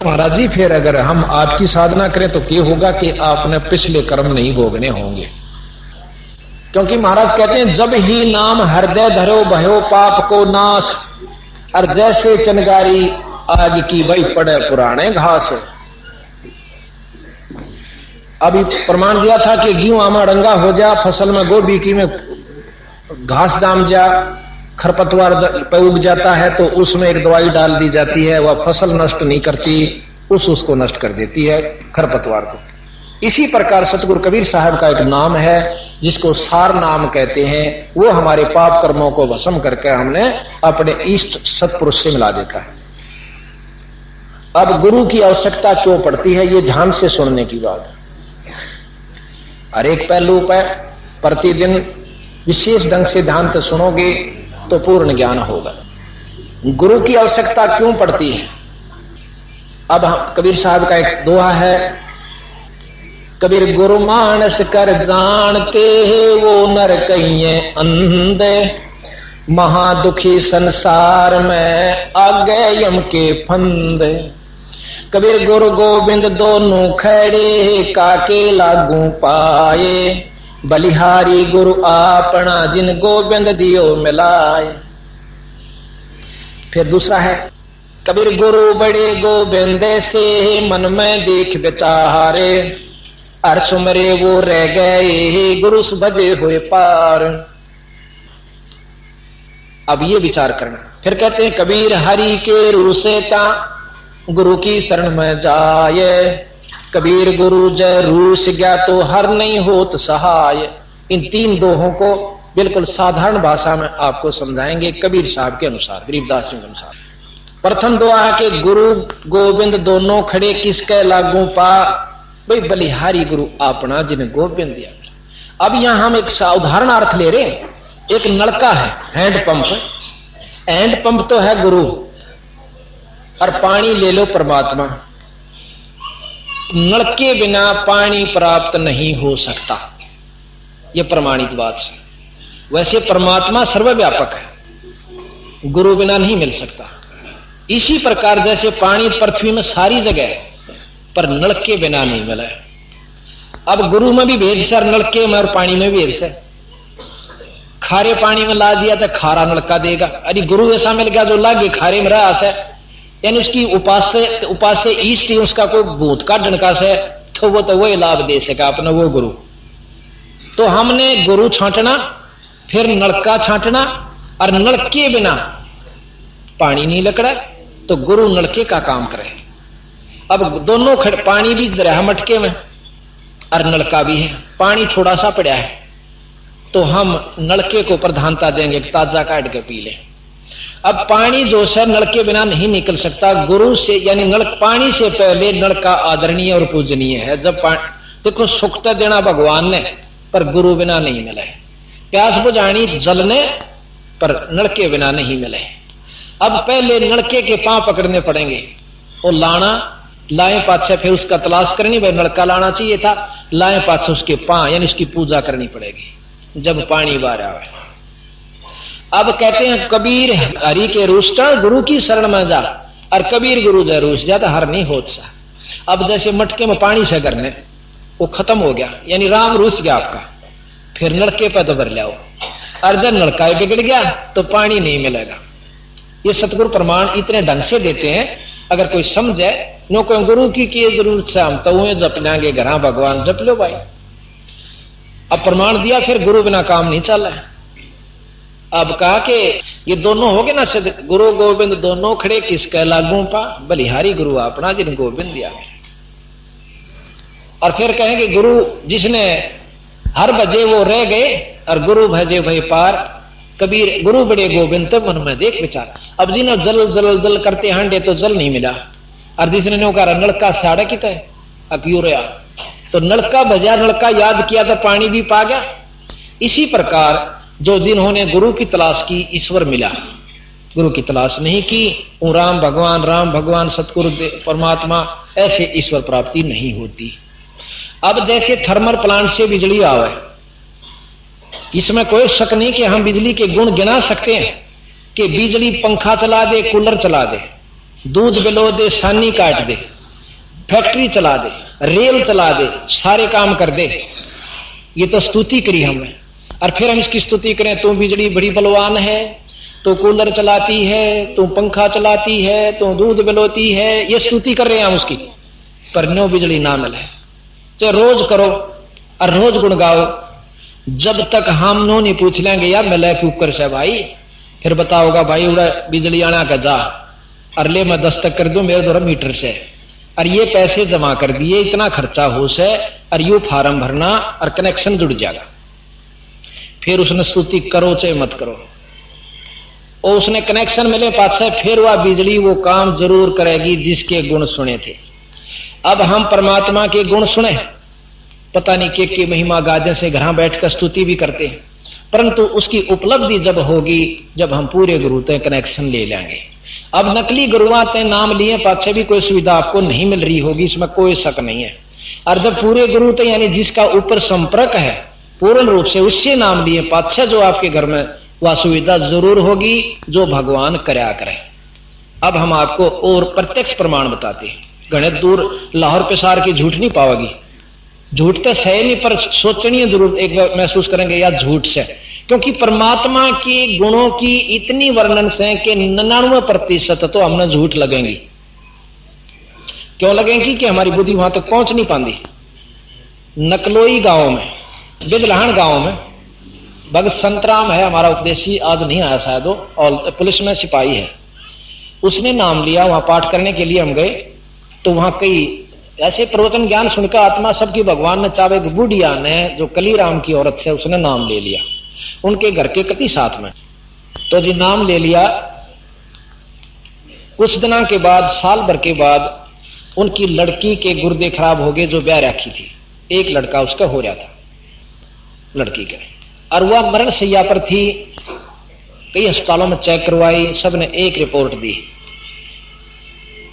महाराज जी फिर अगर हम आपकी साधना करें तो क्या होगा कि आपने पिछले कर्म नहीं भोगने होंगे। क्योंकि महाराज कहते हैं जब ही नाम हृदय धरो भयो पाप को नाश, और जैसे चनगारी आग की वही पड़े पुराने घास। अभी प्रमाण दिया था कि गेहूं आमा रंगा हो जा, फसल में गोभी की में घास जाम जा, खरपतवार पे उग जाता है तो उसमें एक दवाई डाल दी जाती है, वह फसल नष्ट नहीं करती, उसको नष्ट कर देती है खरपतवार को। इसी प्रकार सतगुरु कबीर साहब का एक नाम है जिसको सार नाम कहते हैं, वो हमारे पाप कर्मों को भस्म करके हमने अपने इष्ट सतपुरुष से मिला देता है। अब गुरु की आवश्यकता क्यों पड़ती है, ये ध्यान से सुनने की बात है। हर एक पहलू पर प्रतिदिन विशेष ढंग से ध्यान से सुनोगे तो पूर्ण ज्ञान होगा। गुरु की आवश्यकता क्यों पड़ती है। अब कबीर साहब का एक दोहा है, कबीर गुरु मानस कर जानते वो नर कहिए अंधे, महादुखी संसार में आगे यम के फंदे। कबीर गुरु गोविंद दोनों खड़े काके लागू पाए, बलिहारी गुरु आपना जिन गोविंद दियो मिलाए। फिर दूसरा है, कबीर गुरु बड़े गोविंद से मन में देख विचारे, हर सुमरे वो रह गए गुरु भजे हुए पार। अब ये विचार करना। फिर कहते हैं कबीर हरि के रूसे ता गुरु की शरण में जाए, कबीर गुरु जय रूस गया तो हर नहीं होत सहाय। इन तीन दोहों को बिल्कुल साधारण भाषा में आपको समझाएंगे कबीर साहब के अनुसार, गरीबदास जी के अनुसार। प्रथम दोहा है कि गुरु गोविंद दोनों खड़े किसके लागू पा, भाई बलिहारी गुरु अपना जिन गोविंद दिया। अब यहां हम एक उदाहरण अर्थ ले रहे हैं। एक नलका है, हैंडपंप। हैंडपंप तो है गुरु, और पानी ले लो परमात्मा। नल के बिना पानी प्राप्त नहीं हो सकता, यह प्रमाणित बात है। वैसे परमात्मा सर्वव्यापक है, गुरु बिना नहीं मिल सकता। इसी प्रकार जैसे पानी पृथ्वी में सारी जगह है पर नल के बिना नहीं मिला है। अब गुरु में भी भेद से, नलके में और पानी में भी भेद से। खारे पानी में ला दिया तो खारा नलका देगा, अरे गुरु ऐसा मिल गया जो लागे खारे में रहा है, यानी उसकी उपास्य ईष्ट उसका कोई भूत का डनका से, तो वो तो वही लाभ दे सका अपना वो गुरु। तो हमने गुरु छांटना, फिर नलका छांटना, और नलके बिना पानी नहीं लकड़ा, तो गुरु नलके का काम करे। अब दोनों पानी भी रहा मटके में और नलका भी है, पानी थोड़ा सा पड़ा है तो हम नलके को प्रधानता देंगे, ताजा काट के पी ले। अब पानी जो है नलके बिना नहीं निकल सकता, गुरु से यानी पानी से पहले नलका आदरणीय और पूजनीय है। जब देखो सुख तो देना भगवान ने, पर गुरु बिना नहीं मिले। प्यास बुझानी जल ने, पर नलके बिना नहीं मिले। अब पहले नलके के पांव पकड़ने पड़ेंगे और लाना, लाए पाछे फिर उसका तलाश करनी, भाई नलका लाना चाहिए था, लाए पाछे उसके पांव यानी उसकी पूजा करनी पड़ेगी जब पानी बाहर आवे। अब कहते हैं कबीर हरि के रूष्टा गुरु की शरण में जा, और कबीर गुरु जय रूस जा तो हर नहीं होत सा। अब जैसे मटके में पानी से करने वो खत्म हो गया, यानी राम रूस गया आपका, फिर नलके पे तो भर लाओ, और जब नलका बिगड़ गया तो पानी नहीं मिलेगा। ये सतगुरु प्रमाण इतने ढंग से देते हैं, अगर कोई समझे नो कोई गुरु की जरूरत से हम तो वह जप लेंगे घर, भगवान जप लो भाई। अब प्रमाण दिया, फिर गुरु बिना काम नहीं चल रहा है। अब कहा कि ये दोनों हो गए ना, गुरु गोविंद दोनों खड़े किसके लागू पा, बलिहारी गुरु अपना जिन गोविंद दिया। और फिर कहेंगे गुरु जिसने हर भजे वो रह गए, और गुरु भजे भय पार। कबीर गुरु बड़े गोविंद तब मन में देख विचार। अब जिन्हें जल जल जल करते हांडे तो जल नहीं मिला, और जिसने नौका नलका साड़ा कित है अक्यूरया, तो नलका भजा, नलका याद किया तो पानी भी पा गया। इसी प्रकार जो जिन्होंने गुरु की तलाश की ईश्वर मिला, गुरु की तलाश नहीं की वो राम भगवान सतगुरु परमात्मा, ऐसे ईश्वर प्राप्ति नहीं होती। अब जैसे थर्मल प्लांट से बिजली आवे, इसमें कोई शक नहीं कि हम बिजली के गुण गिना सकते हैं कि बिजली पंखा चला दे, कूलर चला दे, दूध बिलो दे, सानी काट दे, फैक्ट्री चला दे, रेल चला दे, सारे काम कर दे। ये तो स्तुति करी हमने। और फिर हम इसकी स्तुति करें, तू बिजली बड़ी बलवान है, तो कूलर चलाती है, तो पंखा चलाती है, तो दूध बिलोती है, ये स्तुति कर रहे हैं हम उसकी। पर नो बिजली ना मिले तो रोज करो और रोज गुण गाओ। जब तक हम नो नहीं पूछ लेंगे यार मिले कुकर से भाई, फिर बताओगा भाई उड़ा बिजली आना का जा, और ले मैं दस्तक कर दूं मेरे द्वारा मीटर से, और ये पैसे जमा कर दिए, इतना खर्चा हो से, और यू फार्म भरना और कनेक्शन जुड़ जाएगा। फिर उसने स्तुति करो चाहे मत करो, और उसने कनेक्शन मिले पाछे, फिर वह बिजली वो काम जरूर करेगी जिसके गुण सुने थे। अब हम परमात्मा के गुण सुने, पता नहीं के महिमा गाजन से घर बैठकर स्तुति भी करते हैं, परंतु उसकी उपलब्धि जब होगी जब हम पूरे गुरु ते कनेक्शन ले लेंगे। अब नकली गुरुआ ते नाम लिए पाछे भी कोई सुविधा आपको नहीं मिल रही होगी, इसमें कोई शक नहीं है। और जब पूरे गुरु ते यानी जिसका ऊपर संपर्क है पूर्ण रूप से, उससे नाम लिए पाछे जो आपके घर में वह सुविधा जरूर होगी जो भगवान करया करे। अब हम आपको और प्रत्यक्ष प्रमाण बताते हैं। गणित दूर लाहौर पेशार की झूठ नहीं पाओगी, झूठ तो सही नहीं, पर सोचनी जरूर एक बार महसूस करेंगे या झूठ से, क्योंकि परमात्मा के गुणों की इतनी वर्णन से कि 99% तो हमने झूठ लगेंगी। क्यों लगेंगी? कि हमारी बुद्धि वहां तक पहुंच नहीं पाती। नकलोई गांव में, बिदलहन गांव में भगत संतराम है हमारा उपदेशी, आज नहीं आया शायद वो, और पुलिस में सिपाही है। उसने नाम लिया, वहां पाठ करने के लिए हम गए, तो वहां कई ऐसे प्रवचन ज्ञान सुनकर आत्मा सबकी भगवान ने चावे, बुढ़िया ने जो कलीराम की औरत से उसने नाम ले लिया, उनके घर के कति साथ में, तो जी नाम ले लिया। उस दिना के बाद, साल भर के बाद, उनकी लड़की के गुर्दे खराब हो गए जो ब्याह रखी थी। एक लड़का उसका हो रहा था लड़की के, और वह मरण शैया पर थी। कई अस्पतालों में चेक करवाई, सबने एक रिपोर्ट दी।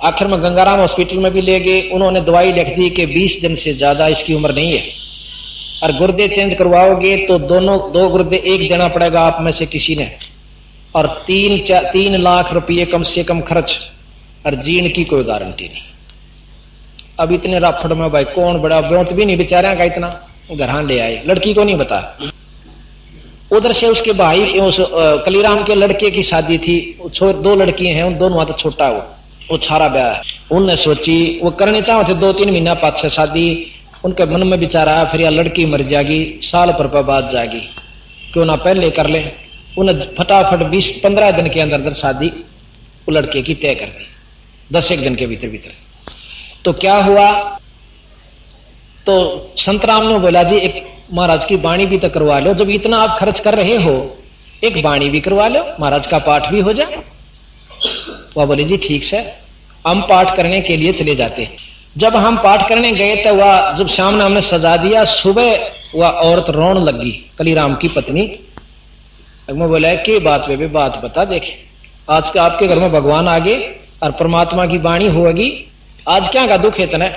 आखिर में गंगाराम हॉस्पिटल में भी ले गए, उन्होंने दवाई लिख दी कि 20 दिन से ज्यादा इसकी उम्र नहीं है, और गुर्दे चेंज करवाओगे तो दो गुर्दे एक देना पड़ेगा आप में से किसी ने, और 3 लाख रुपये कम से कम खर्च, और जीन की कोई गारंटी नहीं। अब इतने राफड़ में भाई कौन बड़ा ब्योंत भी नहीं बेचारा का, इतना घर ले आए, लड़की को नहीं बता। उधर से उसके भाई उस कलीराम के लड़के की शादी थी, 2 लड़कियां हैं, उन दोनों तो छोटा वो छारा ब्याह है। उनने सोची वो करने चाहते 2-3 महीना पाछे शादी, उनके मन में विचार आया फिर यह लड़की मर जाएगी, साल पर बाद जाएगी, क्यों ना पहले कर ले। उन्हें फटाफट 20-15 दिन के अंदर शादी वो लड़के की तय कर दी, 10 दिन के भीतर भीतर। तो क्या हुआ, तो संतराम ने बोला जी एक महाराज की वाणी भी तो करवा लो, जब इतना आप खर्च कर रहे हो एक वाणी भी करवा लो, महाराज का पाठ भी हो जाए। वह बोले जी ठीक से, हम पाठ करने के लिए चले जाते। जब हम पाठ करने गए तो वह जब शाम ने हमने सजा दिया, सुबह वह औरत रोने लगी, कलीराम की पत्नी। मैं बोला कि बात वे भी बात बता, देखे आज का आपके घर में भगवान आ गए और परमात्मा की वाणी होगी, आज क्या का दुख है इतना।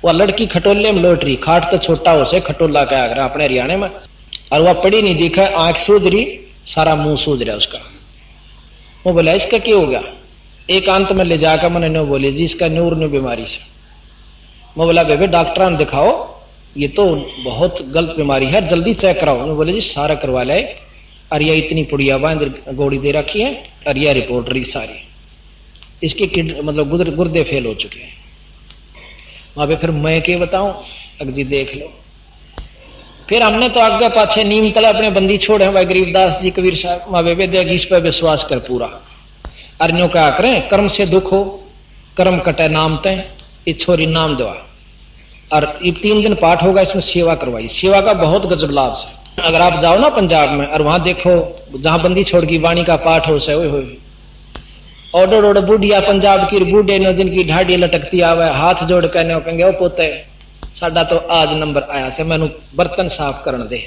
वह लड़की खटोले में लौट रही, खाट तो छोटा हो से खटोला का आगरा अपने हरियाणा में, और वह पढ़ी नहीं दिखा, आंख सूझ रही, सारा मुंह सूझ रहा उसका। वो बोला इसका क्या हो गया, एकांत में ले जाकर मैंने नो बोले जी इसका नूर नो बीमारी से। मैं बोला बेबे डॉक्टर ने दिखाओ, ये तो बहुत गलत बीमारी है, जल्दी चेक कराओ। मैं बोले जी सारा करवा ले, और यह इतनी पुड़िया गोड़ी दे रखी है, और यह रिपोर्ट रही सारी, इसके मतलब गुर्दे फेल हो चुके हैं। वहां पे फिर मैं क्या बताऊं, अगर जी देख लो। फिर हमने तो आगे पाछे नीम तले अपने बंदी छोड़े भाई गरीबदास जी कबीर साहब, वहां बेबे देख इस पर विश्वास कर पूरा, अर्नियों क्या करें, कर्म से दुख हो कर्म कटे नाम तय, ये छोरी नाम दवा। और ये 3 दिन पाठ होगा, इसमें सेवा करवाई, सेवा का बहुत गजब लाभ से। अगर आप जाओ ना पंजाब में और वहां देखो जहां बंदी छोड़ की वाणी का पाठ हो से, ओडो बूढ़िया पंजाब की बूढ़े ने जिनकी ढाडी लटकती आवे, हाथ जोड़ के ने कहेंगे ओ पोते साडा तो आज नंबर आया से, मैनू बर्तन साफ करन दे।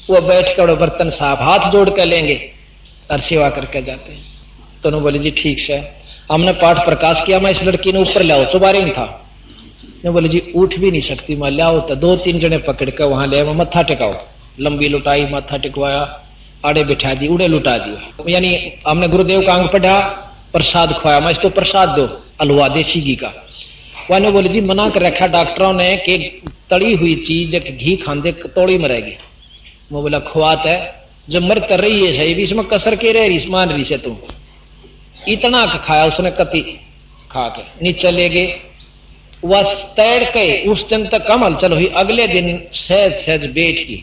वो बैठ कर बर्तन साफ हाथ जोड़ के लेंगे और सेवा करके जाते हैं। तो उन्होंने बोले जी ठीक से, हमने पाठ प्रकाश किया, मैं इस लड़की ने ऊपर लाओ, चुबारे ही था। ने बोले जी उठ भी नहीं सकती, मैं लाओ तो 2-3 जने पकड़ के वहां ले, मत्था टिकाओ, लंबी लुटाई, मत्था टिकवाया, आड़े बिठा दी, उड़े लुटा दिया। यानी हमने गुरुदेव का अंग पढ़ा, प्रसाद खुआया, मैं इसको प्रसाद दो हलवा देसी घी का। वह बोले जी मना कर रखा डॉक्टरों ने कि तली हुई चीज घी खांदे तोड़ी मरेगी। वो बोला खुआत है जब मर तर रही है सही भी इसमें कसर के रही मान रही से तुम। इतना खाया उसने कति खा के नीचे ले गए। वह तैर के उस दिन तक कम हलचल हुई। अगले दिन सहज सहज बैठ गई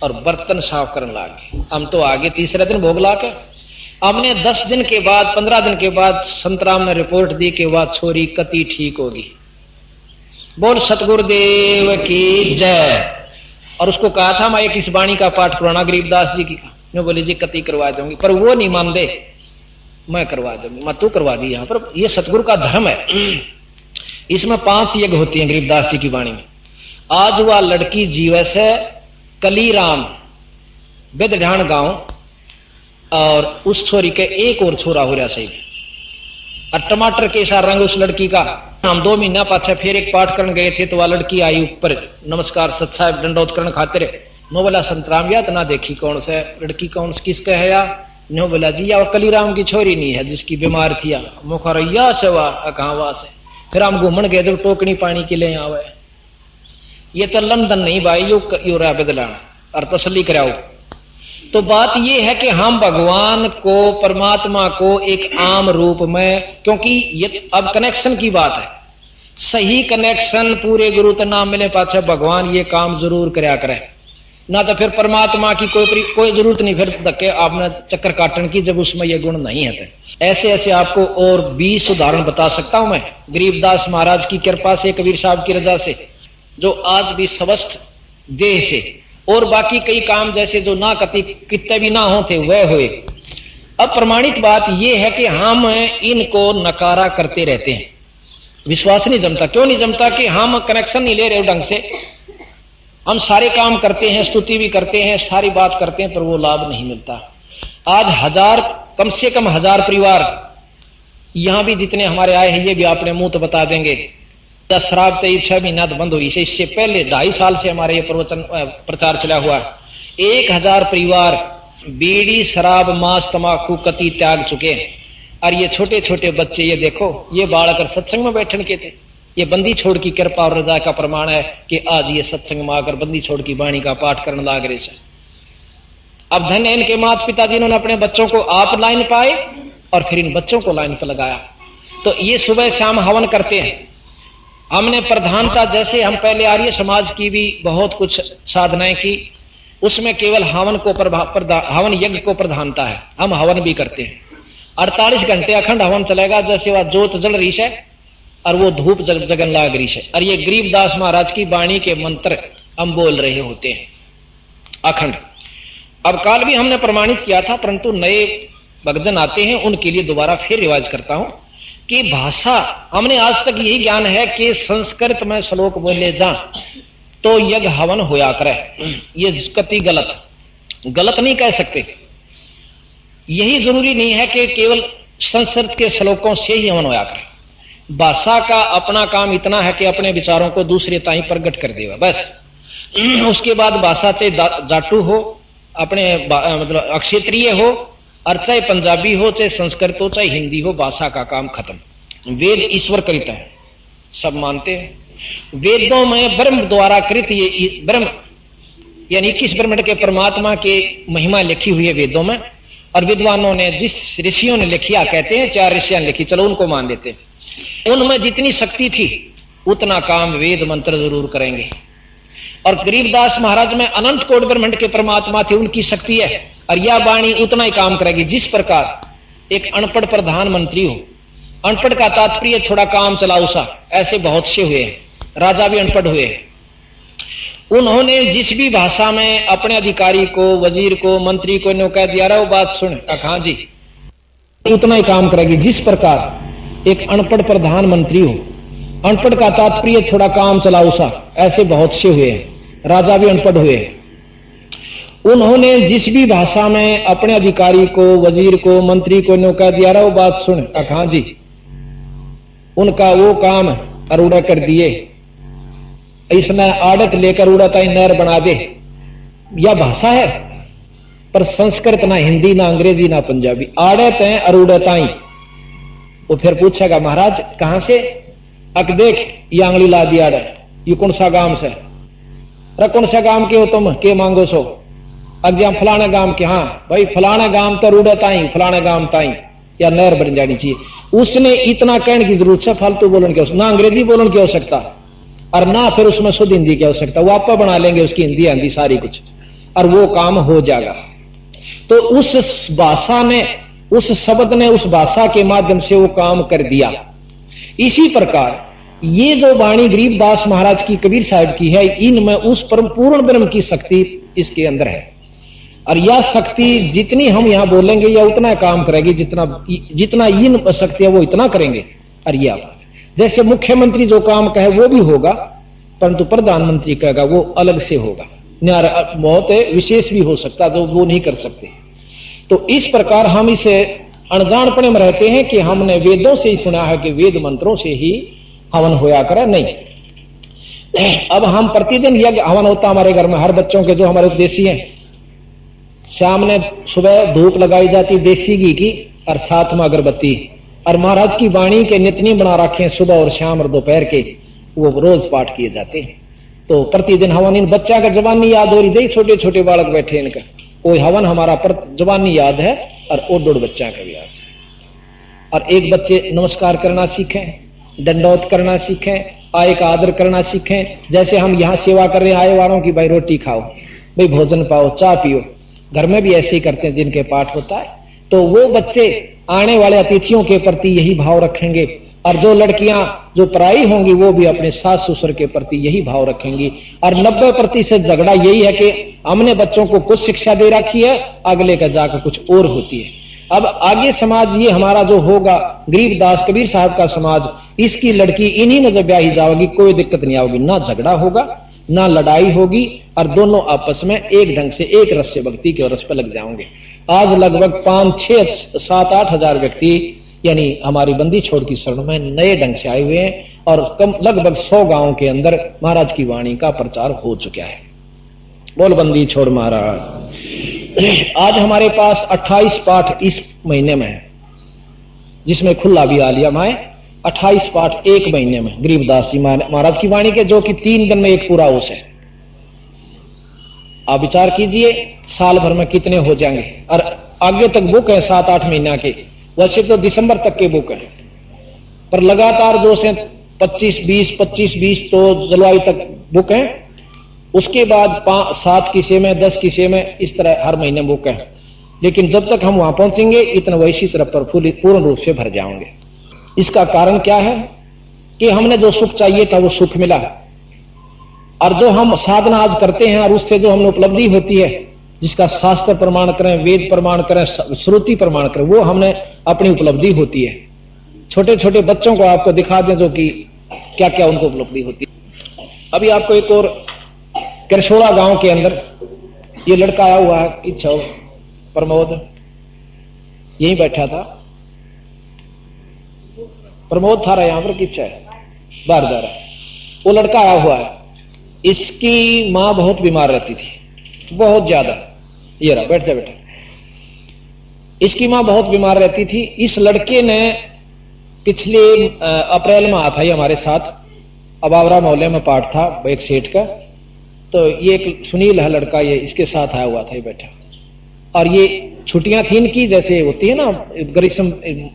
और बर्तन साफ करने लगे। हम तो आगे तीसरे दिन भोग ला के हमने 10 दिन के बाद 15 दिन के बाद संतराम ने रिपोर्ट दी कि वह छोरी कति ठीक होगी। बोल सतगुरुदेव की जय। और उसको कहा था मैं एक इस वाणी का पाठ पुराना गरीबदास जी की। मैं बोले जी कति करवा दूंगी, पर वो नहीं मान दे। मैं करवा दूंगी, मैं तू करवा दी। यहां पर ये सतगुरु का धर्म है। इसमें 5 यज्ञ होती हैं गरीबदास जी की वाणी में। आज वह लड़की जीवे से कलीराम बेदढाण गांव और उस छोरी के एक और छोरा हो रहा सही। और टमाटर के सा रंग उस लड़की का। हम 2 महीना पाछे फिर एक पाठ करने गए थे तो वह लड़की आई ऊपर नमस्कार सत साहब दंडोत करने खातिर। नो बोला संतराम या तना देखी कौन से लड़की कौन किसके है या। नो बोला जी या कलीराम की छोरी नहीं है जिसकी बीमार थी। मुखरैया से वह कहाँ वहां से। फिर हम घूमन गए जब टोकनी पानी के लिए आवे। ये तो लंदन नहीं भाई यो रहा बदलाना और तसली कराओ। तो बात यह है कि हम भगवान को परमात्मा को एक आम रूप में, क्योंकि ये अब कनेक्शन की बात है। सही कनेक्शन पूरे गुरु तो नाम मिले पाछे भगवान ये काम जरूर कराया करे ना। तो फिर परमात्मा की कोई जरूरत नहीं फिर धक्के आपने चक्कर काटने की जब उसमें ये गुण नहीं है। ऐसे ऐसे आपको और 20 उदाहरण बता सकता हूं मैं गरीबदास महाराज की कृपा से, कबीर साहब की रजा से, जो आज भी स्वस्थ देह से, और बाकी कई काम जैसे जो ना कति कितने भी ना होते वह हुए। अब प्रमाणित बात यह है कि हम इनको नकारा करते रहते हैं। विश्वास नहीं जमता। क्यों नहीं जमता? कि हम कनेक्शन नहीं ले रहे ढंग से। हम सारे काम करते हैं, स्तुति भी करते हैं, सारी बात करते हैं, पर वो लाभ नहीं मिलता। आज कम से कम 1000 परिवार यहां भी जितने हमारे आए हैं ये भी अपने मुंह तो बता देंगे शराब 6 महीना तो बंद हुई से। इससे पहले 2.5 साल से हमारे ये प्रचार चला हुआ है। 1000 परिवार बीड़ी शराब मांस तंबाकू कति त्याग चुके हैं। और ये छोटे छोटे बच्चे ये देखो ये बालकर सत्संग में बैठन के थे। ये बंदी छोड़ की कृपा और रजा का प्रमाण है कि आज ये सत्संग में आकर बंदी छोड़ की वाणी का पाठ करने लाग रहे से। अब धन्य इनके माता पिता जिन्होंने अपने बच्चों को आप लाइन पाए और फिर इन बच्चों को लाइन पर लगाया। तो ये सुबह शाम हवन करते हैं। हमने प्रधानता जैसे हम पहले आर्य समाज की भी बहुत कुछ साधनाएं की, उसमें केवल हवन यज्ञ को प्रधानता है। हम हवन भी करते हैं। 48 घंटे अखंड हवन चलेगा। जैसे वह जोत जल रही है और वो धूप जगन लाग रही है। और ये गरीबदास महाराज की वाणी के मंत्र हम बोल रहे होते हैं अखंड। अब काल भी हमने प्रमाणित किया था, परंतु नए भक्तजन आते हैं उनके लिए दोबारा फिर रिवाज करता हूं कि भाषा हमने आज तक यही ज्ञान है कि संस्कृत में श्लोक बोले जा तो यज्ञ हवन होया करे। ये कति गलत नहीं कह सकते। यही जरूरी नहीं है कि केवल संस्कृत के श्लोकों से ही हवन होया करे। भाषा का अपना काम इतना है कि अपने विचारों को दूसरे ताई प्रकट कर देगा बस। उसके बाद भाषा चाहे जाटू हो, अपने मतलब अक्षेत्रीय हो, और चाहे पंजाबी हो, चाहे संस्कृत हो, चाहे हिंदी हो, भाषा का काम खत्म। वेद ईश्वर कृत है, सब मानते हैं। वेदों में ब्रह्म द्वारा कृत ये ब्रह्म यानी 21 ब्रह्मांड के परमात्मा के महिमा लिखी हुई है वेदों में। और विद्वानों ने जिस ऋषियों ने लिखिया कहते हैं 4 ऋषियां लिखी, चलो उनको मान लेते हैं। उनमें जितनी शक्ति थी उतना काम वेद मंत्र जरूर करेंगे। और गरीबदास महाराज में अनंत कोटि ब्रह्मांड के परमात्मा थे, उनकी शक्ति है और यह वाणी उतना ही काम करेगी। जिस प्रकार एक अनपढ़ प्रधानमंत्री हो, अनपढ़ का तात्पर्य थोड़ा काम चलाऊ सा, ऐसे बहुत से हुए हैं। राजा भी अनपढ़ हुए हैं। उन्होंने जिस भी भाषा में अपने अधिकारी को, वजीर को, मंत्री को नो कह दिया रहा वो बात सुन, कहा जी उतना ही काम करेगी। जिस प्रकार एक अनपढ़ प्रधानमंत्री हो, अनपढ़ का तात्पर्य थोड़ा काम चलाऊ सा, ऐसे बहुत से हुए हैं। राजा भी अनपढ़ हुए हैं। उन्होंने जिस भी भाषा में अपने अधिकारी को, वजीर को, मंत्री को नो कह दिया रहा वो बात सुन, कहा जी उनका वो काम अरूढ़ा कर दिए। इसमें आड़त लेकर उड़ाता ही नहर बना दे। यह भाषा है, पर संस्कृत ना हिंदी ना अंग्रेजी ना पंजाबी, आड़त है अरूढ़ताई वो फिर पूछेगा महाराज कहां से? अक देख ये आंगली ला दिया है, ये कौन सा गांव से? अरे कौन सा गांव के हो तुम, के मांगो सो? अज्ञा फलाने गांव के। हाँ भाई फलाने गांव तो रूढ़ ताई, फलाने गांव ताई या नहर बन जानी चाहिए। उसने इतना कहने की जरूरत है, फालतू बोलन की ना अंग्रेजी बोलन की आवश्यकता और ना फिर उसमें शुद्ध हिंदी की आवश्यकता। वो आप बना लेंगे उसकी हिंदी आंधी सारी कुछ और वो काम हो जाएगा। तो उस भाषा ने, उस शब्द ने उस भाषा के माध्यम से वो काम कर दिया। इसी प्रकार ये जो वाणी गरीबदास महाराज की, कबीर साहब की है, इनमें उस परम पूर्ण ब्रह्म की शक्ति इसके अंदर है। और यह शक्ति जितनी हम यहां बोलेंगे या उतना काम करेगी, जितना इन शक्ति है वो इतना करेंगे। और यह जैसे मुख्यमंत्री जो काम कहे वो भी होगा, परंतु प्रधानमंत्री कहेगा वो अलग से होगा, बहुत विशेष भी हो सकता जो वो नहीं कर सकते। तो इस प्रकार हम इसे अनजानपने में रहते हैं कि हमने वेदों से ही सुना है कि वेद मंत्रों से ही हवन होया करे। नहीं, अब हम प्रतिदिन यज्ञ हवन होता हमारे घर में, हर बच्चों के जो हमारे उपदेशी हैं, शाम ने सुबह धूप लगाई जाती देसी घी की और साथ में अगरबत्ती, और महाराज की वाणी के नितनी बना रखे हैं सुबह और शाम और दोपहर के, वो रोज पाठ किए जाते हैं। तो प्रतिदिन हवन इन बच्चा का जवानी याद हो रही थी, छोटे छोटे बालक बैठे इनका, वो हवन हमारा जवानी याद है और ओ डोड़ बच्चा का भी याद है। और एक बच्चे नमस्कार करना सीखें, दंडौत करना सीखें, आय का आदर करना सीखें। जैसे हम यहां सेवा कर रहे हैं आए वालों की, भाई रोटी खाओ, भाई भोजन पाओ, चाय पियो, घर में भी ऐसे ही करते हैं जिनके पाठ होता है। तो वो बच्चे आने वाले अतिथियों के प्रति यही भाव रखेंगे, और जो लड़कियां जो पराई होंगी वो भी अपने सास ससुर के प्रति यही भाव रखेंगी। और 90% झगड़ा यही है कि हमने बच्चों को कुछ शिक्षा दे रखी है, अगले का जाकर कुछ और होती है। अब आगे समाज ये हमारा जो होगा गरीबदास कबीर साहब का समाज, इसकी लड़की इन्हीं में जब ब्याही जाओगी कोई दिक्कत नहीं आएगी, ना झगड़ा होगा ना लड़ाई होगी, और दोनों आपस में एक ढंग से एक रस से भक्ति के रस पर लग जाओगे। आज लगभग 5, 6, 7, 8 हजार व्यक्ति यानी हमारी बंदी छोड़ की शरण में नए ढंग से आए हुए हैं, और लगभग 100 गांवों के अंदर महाराज की वाणी का प्रचार हो चुका है। बोल बंदी छोड़ महाराज। आज हमारे पास 28 पाठ इस महीने में है, जिसमें खुला भी आ लिया माए 28 पाठ एक महीने में गरीबदास जी महाराज की वाणी के, जो कि 3 दिन में एक पूरा होश है। आप विचार कीजिए साल भर में कितने हो जाएंगे। और आगे तक बुक है 7-8 महीना के, वैसे तो दिसंबर तक के बुक है, पर लगातार जो से 25-20 तो जुलाई तक बुक है। उसके बाद 7 किस्से में 10 किस्से में इस तरह हर महीने बुक है। लेकिन जब तक हम वहां पहुंचेंगे इतना वैसी तरफ पर पूर्ण रूप से भर जाएंगे। इसका कारण क्या है कि हमने जो सुख चाहिए था वो सुख मिला, और जो हम साधना आज करते हैं और उससे जो हमें उपलब्धि होती है, जिसका शास्त्र प्रमाण करें, वेद प्रमाण करें, श्रुति प्रमाण करें, वो हमने अपनी उपलब्धि होती है। छोटे छोटे बच्चों को आपको दिखा दें जो कि क्या क्या उनको उपलब्धि होती है। अभी आपको एक और करशोड़ा गांव के अंदर ये लड़का आया हुआ है, इच्छा प्रमोद यहीं बैठा था, प्रमोद था रहा यहां पर, किच्छा है बाहर जा रहा है। वो लड़का आया हुआ है, इसकी मां बहुत बीमार रहती थी, बहुत ज्यादा। ये रहा, बैठ जा बेटा। इसकी मां बहुत बीमार रहती थी। इस लड़के ने पिछले अप्रैल में आया था ये हमारे साथ, अबावरा मोहल्ले में पाठ था एक सेठ का। तो ये एक सुनील है लड़का, ये इसके साथ आया हुआ था, ये बैठा। और ये छुट्टियां थी इनकी, जैसे होती है ना ग्रीष्म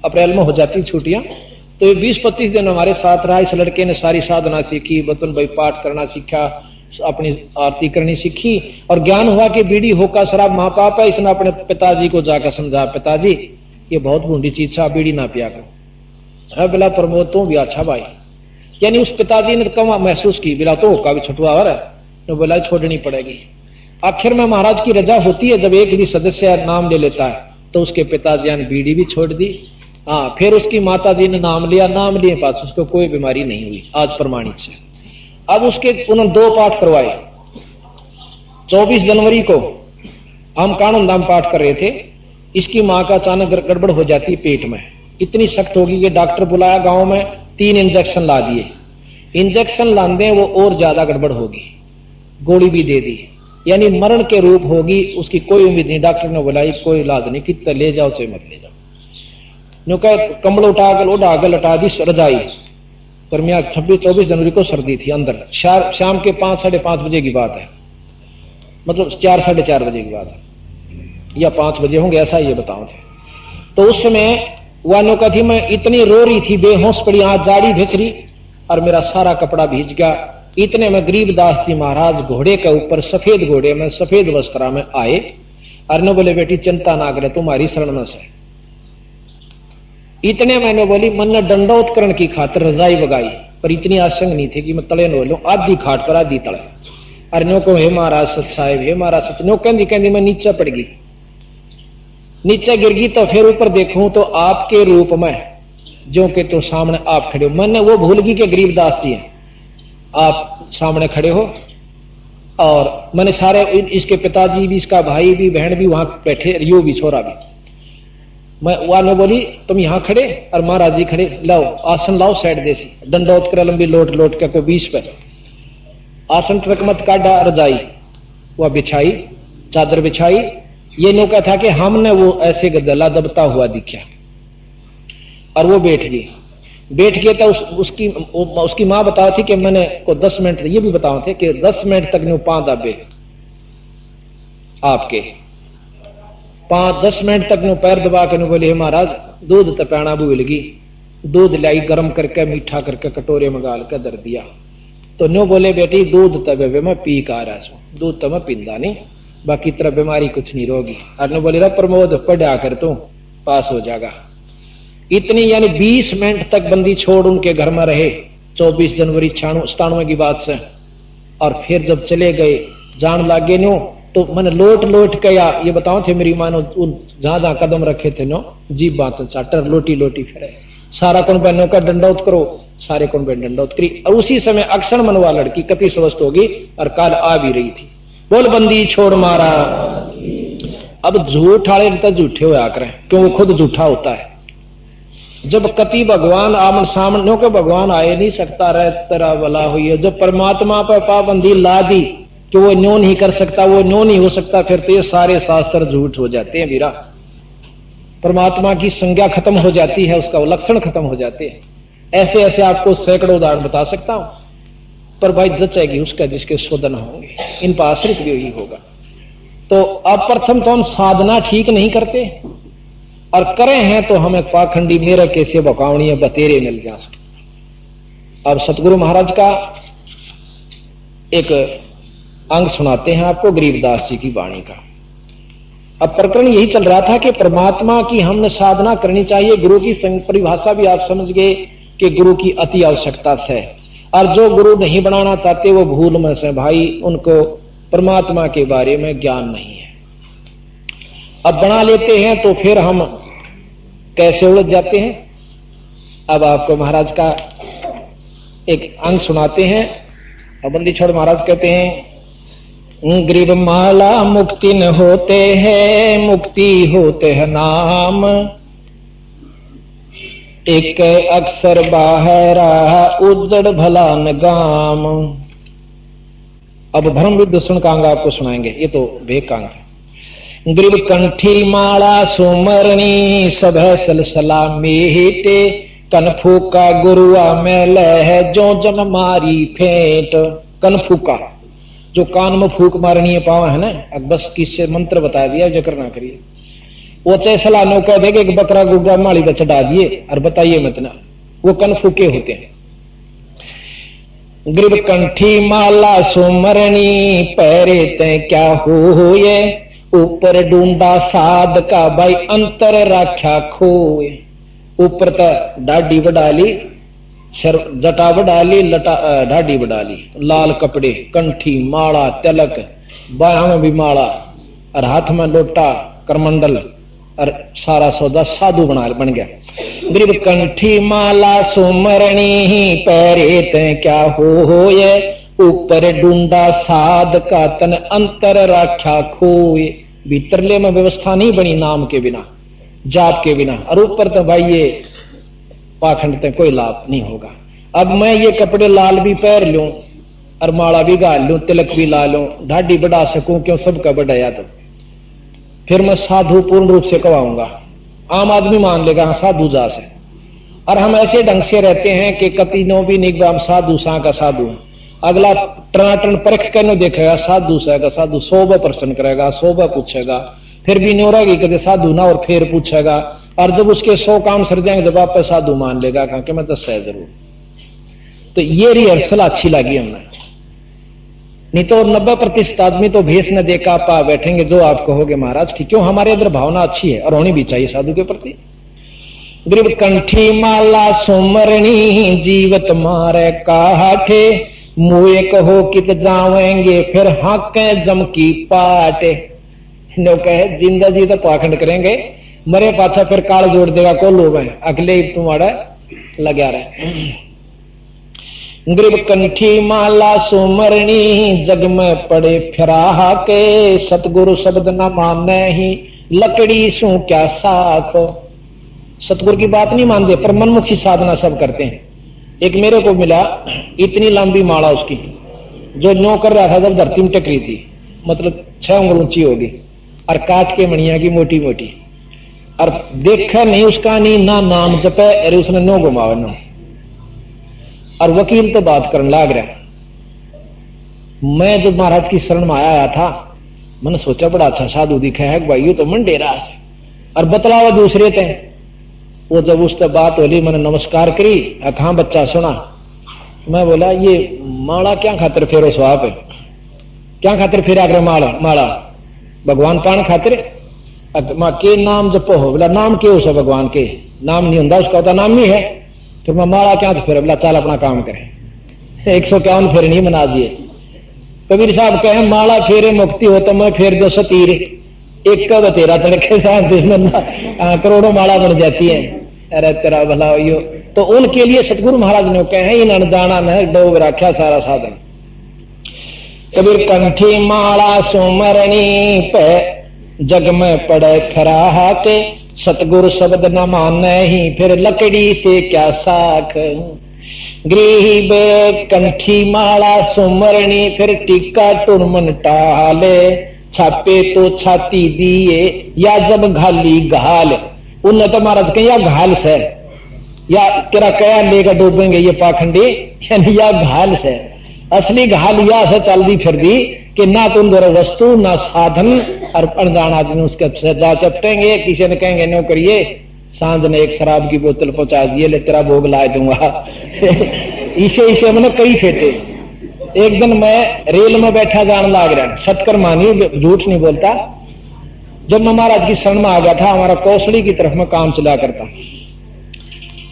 अप्रैल में हो जाती छुट्टियां, तो ये 20-25 दिन हमारे साथ रहा। इस लड़के ने सारी साधना सीखी, वचन भाई पाठ करना सीखा, अपनी आरती करनी सीखी, और ज्ञान हुआ कि बीड़ी होका शराब महापाप है। इसने अपने पिताजी को जाकर समझा, पिताजी ये बहुत बूढ़ी चीज है, बीड़ी ना पिया करो। बिला प्रमोद तो भी अच्छा भाई, यानी उस पिताजी ने कम महसूस की, बिला तो होका भी छुटवा हो रहा है, तो बोला छोड़नी पड़ेगी। आखिर में महाराज की रजा होती है, जब एक भी सदस्य नाम ले लेता है तो उसके पिताजी ने बीड़ी भी छोड़ दी। हाँ, फिर उसकी माता जी ने नाम लिया, नाम लिए पास उसको कोई बीमारी नहीं हुई आज प्रमाणित से। अब उसके उन्होंने 2 पाठ करवाए। 24 जनवरी को हम कानून दाम पाठ कर रहे थे, इसकी मां का अचानक गड़बड़ हो जाती पेट में, इतनी सख्त होगी कि डॉक्टर बुलाया गांव में, 3 इंजेक्शन ला दिए। इंजेक्शन लाने वो और ज्यादा गड़बड़ होगी, गोली भी दे दी, यानी मरण के रूप होगी, उसकी कोई उम्मीद नहीं। डॉक्टर ने बुलाई कोई इलाज नहीं, कितना ले जाओ चाहे मत ले जाओ। न्यू कह कंबल उठा कर उड़ा के लटा दी रजाई पर। मैं 26-24 जनवरी को सर्दी थी अंदर, शाम के 5 साढ़े 5 बजे की बात है, मतलब 4 साढ़े 4 बजे की बात है या 5 बजे होंगे, ऐसा ये बताओ थे। तो उस समय वानों का थी, मैं इतनी रो रही थी, बेहोश पड़ी, हाथ जाड़ी भिज रही और मेरा सारा कपड़ा भीज गया। इतने में गरीबदास जी महाराज घोड़े के ऊपर, सफेद घोड़े में, सफेद वस्त्रा में आए और न बोले बेटी चिंता ना करे, तुम्हारी शरण में से। इतने मैंने बोली मन ने दंडोत्करण की खातिर रजाई बगाई, पर इतनी आशंक नहीं थी कि मैं तले नो लूं, आधी खाट पर आधी तले। अरे नो को हे महाराज सच साहेब, हे महाराज सच। नो कहती कहती मैं नीचे पड़ गई, नीचे गिर गई। तो फिर ऊपर देखूं तो आपके रूप में जो कि तो सामने आप खड़े हो। मैंने वो भूल गई कि गरीबदास जी हैं, आप सामने खड़े हो। और मैंने सारे, इसके पिताजी भी, इसका भाई भी, बहन भी वहां बैठे, यो भी, छोरा भी। मैं वानो बोली तुम यहां खड़े और महाराज जी खड़े, लाओ आसन लाओ साइड देसी, दंडोत कर लंबी लोट लोट के को 20 पे आसन ट्रक मत काटा, रजाई वह बिछाई, चादर बिछाई। ये नौका था कि हमने वो ऐसे गदला दबता हुआ दिखा और वो बैठ गई। बैठ गए तो उसकी मां बताओ थी कि मैंने को 10 मिनट, ये भी बताओ थे कि 10 मिनट तक नो 5 दबे आपके 5-10 मिनट तक नो पैर दबा के नो बोले हे महाराज दूध तपैना भूल गई। दूध लाई गर्म करके मीठा करके कटोरे में गाल कर दर दिया। तो नो बोले बेटी दूध तबे मैं पी का रहा छू, दूध तो मैं पींदा नहीं, बाकी तरह बीमारी कुछ नहीं रोगी। और नो बोले प्रमोद पढ़ा कर तू पास हो जाएगा। इतनी यानी 20 मिनट तक बंदी छोड़ उनके घर में रहे, 24 जनवरी 97 की बात से। और फिर जब चले गए जान लागे नो, तो मैंने लोट लोट के या ये बताओ थे मेरी मानो जहां जहां कदम रखे थे नो जीप बात चाटर लोटी लोटी फिरे। सारा कौन बहनों का दंडौत करो, सारे कौन बहन दंडौत करी। और उसी समय अक्षर मनवा लड़की कति स्वस्थ होगी और काल आ भी रही थी। बोल बंदी छोड़ मारा। अब झूठ वाले तो झूठे होया करें, क्यों वो खुद झूठा होता है। जब कति भगवान आमन सामने के भगवान आए नहीं सकता रहे तेरा भला हुई है। जब परमात्मा पर पाबंदी ला दी कि वो न्यो नहीं कर सकता, वो न्यो नहीं हो सकता, फिर तो ये सारे शास्त्र झूठ हो जाते हैं वीरा। परमात्मा की संज्ञा खत्म हो जाती है, उसका लक्षण खत्म हो जाते हैं। ऐसे ऐसे आपको सैकड़ों उदाहरण बता सकता हूं, पर भाई जचेगी उसका जिसके शोधन होंगे, इन पर आश्रित भी यही होगा। तो अब प्रथम तो हम साधना ठीक नहीं करते, और करे हैं तो हमें पाखंडी मेरे कैसे बकावणी बतेरे मिल जा सके। अब सतगुरु महाराज का एक अंग सुनाते हैं आपको गरीबदास जी की वाणी का। अब प्रकरण यही चल रहा था कि परमात्मा की हमने साधना करनी चाहिए। गुरु की परिभाषा भी आप समझ गए कि गुरु की अति आवश्यकता से, और जो गुरु नहीं बनाना चाहते वो भूल में से भाई, उनको परमात्मा के बारे में ज्ञान नहीं है। अब बना लेते हैं तो फिर हम कैसे उलझ जाते हैं। अब आपको महाराज का एक अंग सुनाते हैं। अब बंदी छोड़ महाराज कहते हैं, गरीब माला मुक्ति न होते हैं, मुक्ति होते हैं नाम, एक अक्सर बाहरा उजड़ भला न गाम। अब भ्रम विद्वेषण का अंग आपको सुनाएंगे, ये तो भेद का अंग है। गरीब कंठी माला सुमरणी सब सलसला मेटे, कनफूका गुरुआ में लह जो जन मारी फेंट। कनफूका जो कान में फूक मारनी है पावा है ना, अब बस किससे मंत्र बता दिया, जिक्र ना करिए। वो चाहे सलाह कह देगा एक बकरा गुर्गा माली पर चढ़ा दिए और बताइए मत ना, वो कनफूके होते हैं। गरीब कंठी माला सुमरणी पैरे ते क्या हो ये, ऊपर ढूंढा साध का भाई अंतर राख्या खोए। ऊपर तक डाढ़ी बढ़ा ली, जटा बढ़ा ली, ढाडी बढ़ा ली, लाल कपड़े, कंठी, माला, तिलक, बाया में भी माला और हाथ में लोटा, करमंडल और सारा सौदा साधु बन गया। गरीब कंठी माला सुमरणी पैरे ते क्या हो ये, ऊपर ढूंढा साध का तन अंतर राख्या खोए। भीतरले में व्यवस्था नहीं बनी नाम के बिना, जाप के बिना, और ऊपर तो भाई ये पाखंड ते कोई लाभ नहीं होगा। अब मैं ये कपड़े लाल भी पहन लूं और माला भी गाल लूं, तिलक भी ला लूं, ढाडी बढ़ा सकूं, क्यों सबका बढ़ाया तो फिर मैं साधु पूर्ण रूप से कहवाऊंगा। आम आदमी मान लेगा हाँ साधु जास है। और हम ऐसे ढंग से रहते हैं कि कति नो भी नहीं हम साधु सा का साधु है। अगला टनाटन परख के नो देखेगा साधु सा का साधु, 100 प्रश्न करेगा, 100 पूछेगा, फिर भी नहीं रहेगी कभी साधु ना, और फिर पूछेगा, और जब उसके 100 काम सर जाएंगे जब आप साधु मान लेगा कहा कि मैं 10 है जरूर। तो ये रिहर्सल अच्छी लगी हमने। नहीं तो 90% आदमी तो भेष न देखा पा बैठेंगे जो आप कहोगे महाराज ठीक, क्यों हमारे अंदर भावना अच्छी है और होनी भी चाहिए साधु के प्रति। ग्रीब कंठी माला सुमरणी जीवत मारे काठे, मुए कहो कित जावेंगे फिर हाके जम की पाटे। नो कहे जिंदा जी तो पाखंड करेंगे, मरे पाछा फिर काल जोड़ देगा को लोग हैं अगले तुम्हारा लगा रहे। ग्रीब कंठी माला सुमरणी जग में पड़े फिराहा के, सतगुरु शब्द न माने ही लकड़ी सू क्या साख। सतगुरु की बात नहीं मानते पर मनमुखी साधना सब करते हैं। एक मेरे को मिला इतनी लंबी माला उसकी, जो नो कर रहा था जब धरती में टकरी थी, मतलब 6 उंगल ऊंची होगी, और काट के मणिया की मोटी मोटी, और देखा नहीं उसका नहीं ना नाम जपे, अरे उसने नो घुमावे नो। और वकील तो बात करने लाग रहा। मैं जब महाराज की शरण में आया था मैंने सोचा बड़ा अच्छा साधु दिखा है भाई, ये तो मन डेरा है, और बतलावा दूसरे थे। वो जब उससे बात होली मैंने नमस्कार करी, कहां बच्चा सुना। मैं बोला ये माला क्या खातिर फेरो स्वाप है, क्या खातिर फेरा कर माला भगवान पान खातिर के नाम जपो हो। बोला नाम क्यों से भगवान के नाम नहीं होता, उसका होता नाम नहीं है, फिर मैं माला क्या फिर। बोला चल अपना काम करें। 151 फेरे नहीं मना दिए। कबीर साहब कहे माला फेरे मुक्ति हो तो मैं फेर 200 तीर, एक का तेरा तड़के साथ करोड़ों माला बन जाती है। अरे तेरा भला हो। तो उनके लिए सतगुरु महाराज ने कहे इन अनजाना न डोब रखा सारा साधन। कबीर कंठी माला सुमरणी पे जग में पड़े खराहा के, सतगुरु शब्द न माने ही फिर लकड़ी से क्या साख। गरीब कंठी माला सुमरणी फिर टीका टुरमन टाले, छापे तो छाती दिए या जब घाली घाल। उन्हें तो महाराज कहीं या घाल से या तेरा कया लेकर डूबेंगे ये पाखंडी, यानी या घाल से। असली घाल या से चल दी फिर दी कि ना तुम दोनों वस्तु ना साधन, और अनजान आदमी उसके जा चपटेंगे। किसी ने कहेंगे नो करिए, सांझ ने एक शराब की बोतल पहुंचा दिए, ले तेरा भोग ला दूंगा। इसे मैंने कई फेटे। एक दिन मैं रेल में बैठा जान लाग रहा, सटकर मानी झूठ नहीं बोलता। जब मैं महाराज की शरण में आ गया था, हमारा कौशली की तरफ में काम चला करता,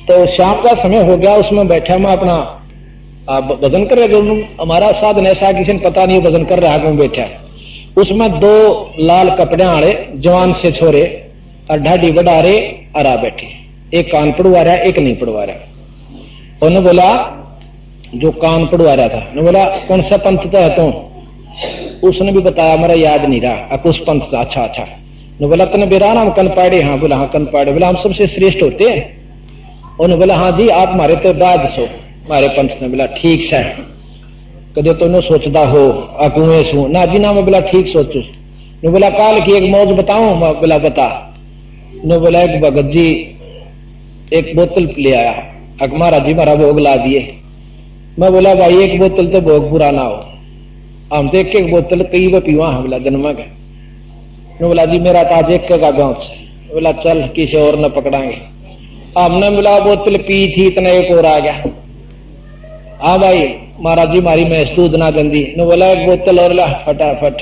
तो शाम का समय हो गया, उसमें बैठा मैं अपना भजन कर रहे। हमारा साधन ऐसा किसी ने पता नहीं भजन कर रहा है, बैठा। उसमें 2 लाल कपड़े आड़े जवान से छोरे और ढाडी बढ़ा रहे और आ बैठे। एक कान पड़वा रहा, एक नहीं पड़वा रहा। उन्होंने बोला जो कान पड़वा रहा था, ने बोला कौन सा पंथ तो है तुम? उसने भी बताया, मेरा याद नहीं रहा कुछ पंथ था। अच्छा अच्छा। ने बोला तने बेरा नाम कनपाड़े? हाँ। बोला हाँ कनपाड़े। बोला हम सबसे श्रेष्ठ होते हैं? उन्होंने बोला हाँ जी, आप मारे तो बाद सो मारे पंथ ने। बोला ठीक से कदे तो सोचता हो कुएं सू ना जी ना। मैं बोला ठीक सोचू। ने बोला काल की एक मौज बताऊं? मैं बोला बता। ने बोला एक भगत जी एक बोतल ले आया, अक महाराज जी मारा भोग ला दिए। मैं बोला भाई एक बोतल तो भोग पूरा ना हो, हम तो एक बोतल कई वो पीवा। बोला जन्मा का। बोला जी मेरा तो आज एक का गांव से। बोला चल किसी और न पकड़ांगे। हमने बोला बोतल पी थी इतना एक और आ गया। हाँ भाई महाराज जी मारी मैंस दूध ना गंदी। ने बोला एक बोतल और ला फटाफट।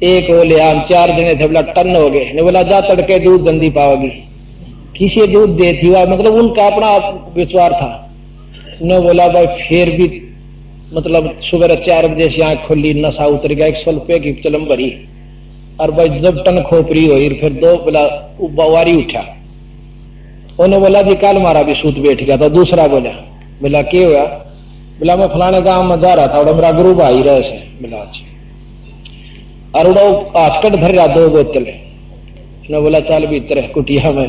एक हो लिया, हम 4 जने थे। बोला टन हो गए। ने बोला जा तड़के दूध गंदी पाओगी। किसी दूध दे थी वह, मतलब उनका अपना विचार था। ने बोला भाई फिर भी मतलब सुबह 4 बजे से आंख खुली, नशा उतर गया, 100 रुपये की चलम भरी। और भाई जब टन खोपरी हुई फिर 2 बोला वारी उठा। उन्होंने बोला जी कल मारा भी सूत बैठ गया था। दूसरा बोला क्या हुआ? बोला मैं फलाने गांव में जा रहा था, और मेरा गुरु भाई रहे से। बोला अच्छा। और उड़ा हाथ कट धर रहा 2 बोतल। ने बोला चल भीतर कुटिया में।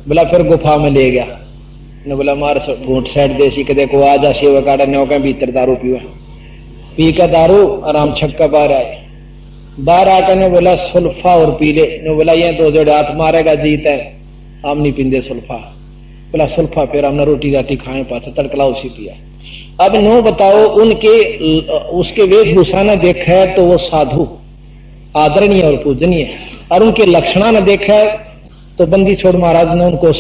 बोला फिर गुफा में ले गया। ने बोला मार घूट साइड देसी कदे को आ जा सेवा काड़ा ने भीतर दारू पीवा। पी का दारू आराम छक्का पा रहा है। बाहर आकर ने बोला सुल्फा और पीले, ने बोला ये दो जोड़े हाथ मारेगा जीत है, हम नहीं पींदे सुल्फा। बोला सुल्फा फिर हमने रोटी राटी खाए पास तड़कला उसी पिया। अब नो बताओ उनके उसके वेशभूषा ने देखा है तो वो साधु आदरणीय और पूजनीय, और उनके लक्षणा ने देखा है तो बंदी छोड़ महाराज ने उनको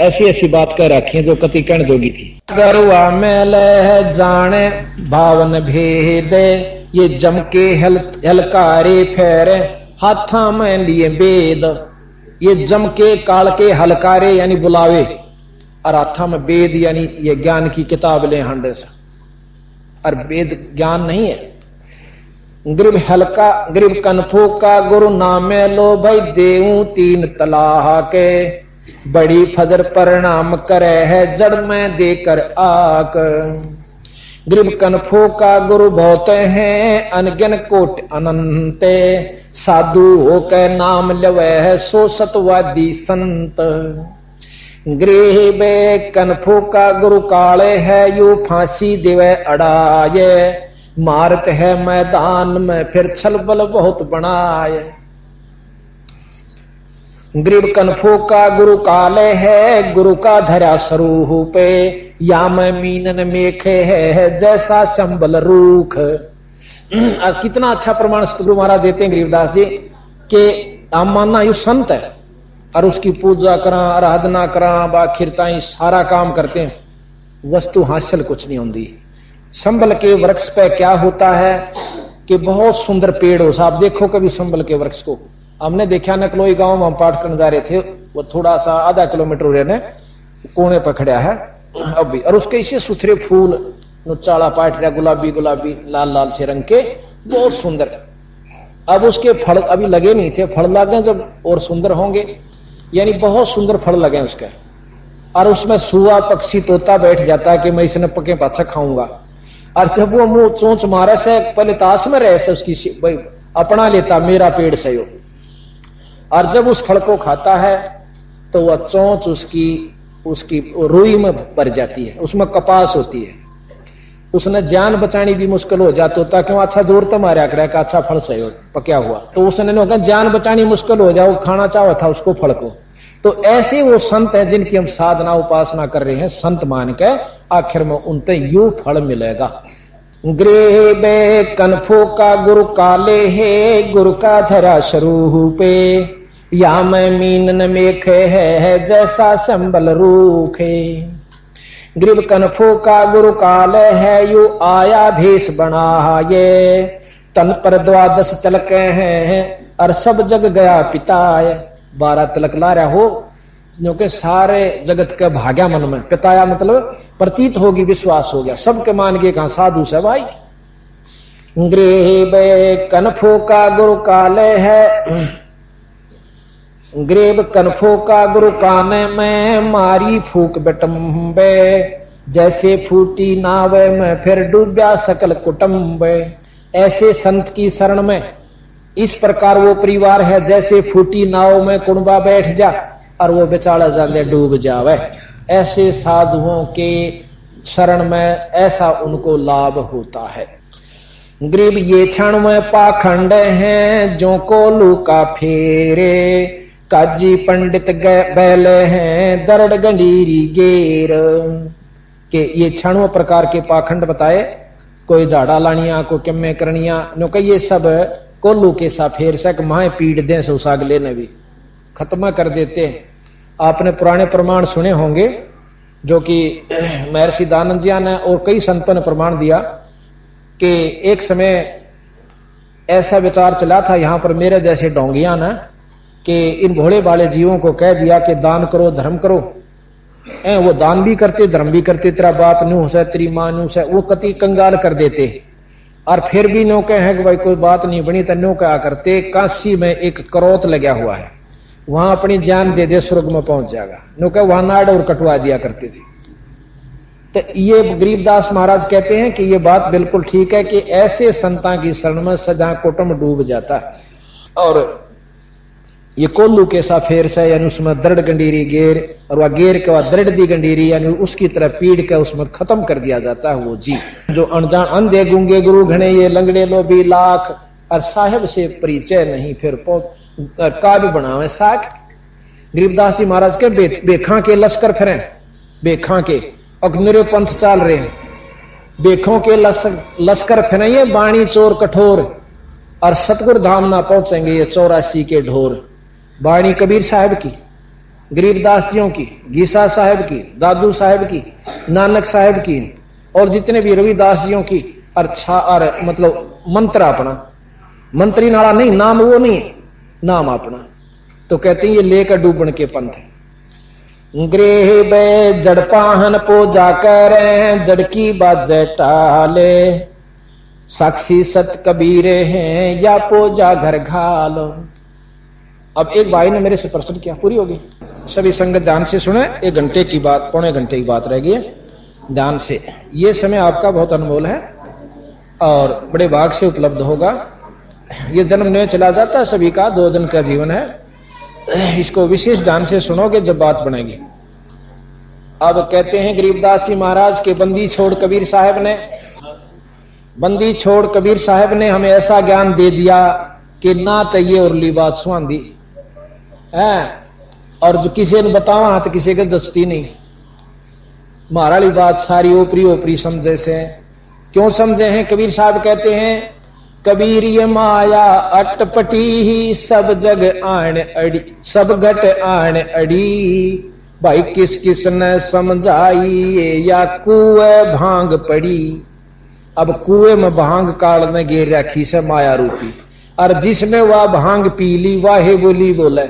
ऐसी ऐसी बात कह रखी है जो कति कहने जोगी थी। गरुआ मेल जाने भावन भेद, ये जमके हलकारे फेरे हाथा में लिए वेद। ये जमके काल के हलकारे यानी बुलावे, और हाथा में वेद यानी ये ज्ञान की किताब ले हंडे से, और वेद ज्ञान नहीं है। ग्रीब हल्का ग्रीब कनफो का गुरु नामे लो भाई देऊ तीन तलाह के, बड़ी फजर परिणाम करे है जड़ में देकर आक। ग्रीब कनफो का गुरु बहुत हैं अनगिन कोट अनंते, साधु हो के नाम लवे है सो सतवादी संत। ग्रीब कनफो का गुरु काले है यू फांसी दिवे अड़ाए, मारत है मैदान में फिर छलबल बहुत बनाए। ग्रीब कनफो का गुरु काले है गुरु का धरा स्वरूप, या मैं मीनन मेखे है जैसा संबल रूख। कितना अच्छा प्रमाण गुरु महाराज देते हैं गरीबदास जी कि हम मानना यू संत है और उसकी पूजा करा आराधना करा बाखिरता सारा काम करते हैं, वस्तु हासिल कुछ नहीं होती। संबल के वृक्ष पे क्या होता है कि बहुत सुंदर पेड़ हो। आप देखो कभी संबल के वृक्ष को, हमने देखा नकलोई गांव में हम पाठ करने जा रहे थे, वो थोड़ा सा आधा किलोमीटर रहने कोने पर खड़ा है अभी, और उसके इसे सुथरे फूल चाड़ा पाट रहा गुलाबी गुलाबी लाल लाल से रंग के, बहुत सुंदर। अब उसके फल अभी लगे नहीं थे, फल लगे जब और सुंदर होंगे, यानी बहुत सुंदर फल लगे उसके, और उसमें सुआ पक्षी तोता बैठ जाता है कि मैं इसने पके पाछा खाऊंगा। और जब वो मुंह चोंच मारे से पहले ताश में रहे से उसकी अपना लेता मेरा पेड़ से हो, और जब उस फल को खाता है तो वह चोंच उसकी रुई में भर जाती है, उसमें कपास होती है, उसने जान बचानी भी मुश्किल हो जाती होता, क्यों अच्छा जोर तो मारा करे का अच्छा फल सही हो पक्या हुआ, तो उसने कहा जान बचानी मुश्किल हो जाओ, खाना चाहा था उसको फल को। तो ऐसे वो संत हैं जिनकी हम साधना उपासना कर रहे हैं, संत मान के आखिर में उनते यू फल मिलेगा। ग्रेबे कनफो का गुरु काले है गुरु का धरा स्वरूपे, या मैं मीनन मेखे है जैसा संबल रूखे। ग्रीब कनफो का गुरु काल है यू आया भेष बना, ये तन पर 12 तिलक हैं और सब जग गया पिताय। 12 तिलक ला रहा हो क्योंकि सारे जगत के भाग्या मन में, पिताया मतलब प्रतीत होगी विश्वास हो गया, सबके मान के कहा साधु से भाई। ग्रीब कनफो का गुरु काल है ग्रेब कनफो का गुरु काने में मारी फूक बटम्बे, जैसे फूटी नाव में फिर डूबा सकल कुटुंब। ऐसे संत की शरण में इस प्रकार वो परिवार है जैसे फूटी नाव में कुंबा बैठ जा और वो बेचारा जाने डूब जावे। ऐसे साधुओं के शरण में ऐसा उनको लाभ होता है। ग्रीब ये क्षण में पाखंड हैं जो को लूका फेरे, काजी पंडित बैले हैं दरड़ गंडीरी गेर। के ये 96 प्रकार के पाखंड बताए, कोई झाड़ा लानिया को किम्मे करनिया नो कही, ये सब कोल्लू के साफेर सक माए पीड़ दें से उस अगले ने भी खत्म कर देते हैं। आपने पुराने प्रमाण सुने होंगे जो कि महर्षि दानंद जी ने और कई संतों ने प्रमाण दिया कि एक समय ऐसा विचार चला था यहां पर मेरे जैसे ढोंगिया ने कि इन भोले भाले जीवों को कह दिया कि दान करो धर्म करो, वो दान भी करते धर्म भी करते, तेरा बाप न्यू से तेरी मां न्यू से, वो कति कंगाल कर देते। और फिर भी नो कहे कि भाई कोई बात नहीं बनी तो नो क्या करते, काशी में एक करौत लगा हुआ है वहां अपनी जान दे दे स्वर्ग में पहुंच जाएगा, नो कहे वहां नाड़ और कटवा दिया करते थे। तो ये गरीबदास महाराज कहते हैं कि ये बात बिल्कुल ठीक है कि ऐसे संतां की शरण में सदा कुटुंब डूब जाता है। और ये कोल्लू के सा फेर से यानी उसमें दरड़ गंडीरी गेर, और वह गेर के बाद दरड़ दी गंडीरी यानी उसकी तरह पीड़ के उसमें खत्म कर दिया जाता है वो जी। जो अनजान अंधे गूंगे गुरु घने ये लंगड़े लो भी लाख, और साहेब से परिचय नहीं फिर काव्य बनावे साख। गरीबदास जी महाराज के बेखा के लश्कर फिरे, बेखा के और मेरे पंथ चाल रहे हैं, बेखों के लश्कर फिरे ये बाणी चोर कठोर, और सतगुरु धाम ना पहुंचेंगे ये 84 के ढोर। बाणी कबीर साहब की, गरीबदास जियों की, गीसा साहब की, दादू साहब की, नानक साहब की, और जितने भी रविदास जियों की, और मतलब मंत्र अपना, मंत्री नाला नहीं, नाम वो नहीं, नाम अपना। तो कहते हैं ये लेकर डूबन के पंथ है। गृह बे जड़पाहन पो जाकर जड़ की बाजे टाले, साक्षी सत कबीरे हैं या पोजा घर घालो। अब एक भाई ने मेरे से प्रश्न किया, पूरी होगी, सभी संगत ध्यान से सुने, 1 घंटे की बात, पौने घंटे की बात रह गई है, ध्यान से। ये समय आपका बहुत अनमोल है और बड़े भाग से उपलब्ध होगा। ये जन्म नहीं चला जाता सभी का, 2 दिन का जीवन है, इसको विशेष ध्यान से सुनोगे जब बात बनेगी। अब कहते हैं गरीबदास जी महाराज के बंदी छोड़ कबीर साहब ने, बंदी छोड़ कबीर साहब ने हमें ऐसा ज्ञान दे दिया कि ना तो ये उर्ली बात सुहांदी है, और जो किसी ने बतावा तो किसी के दस्ती नहीं। महाराली बात सारी ओपरी ओपरी समझे से। क्यों समझे हैं? कबीर साहब कहते हैं कबीर ये माया अटपटी ही, सब जग आण अड़ी, सब घट आण अड़ी। भाई किस किस ने समझाई या कुएं भांग पड़ी। अब कुएं में भांग काढ़ने गिर रखी से माया रूपी, और जिसने वह भांग पी ली वाहे बोली बोले,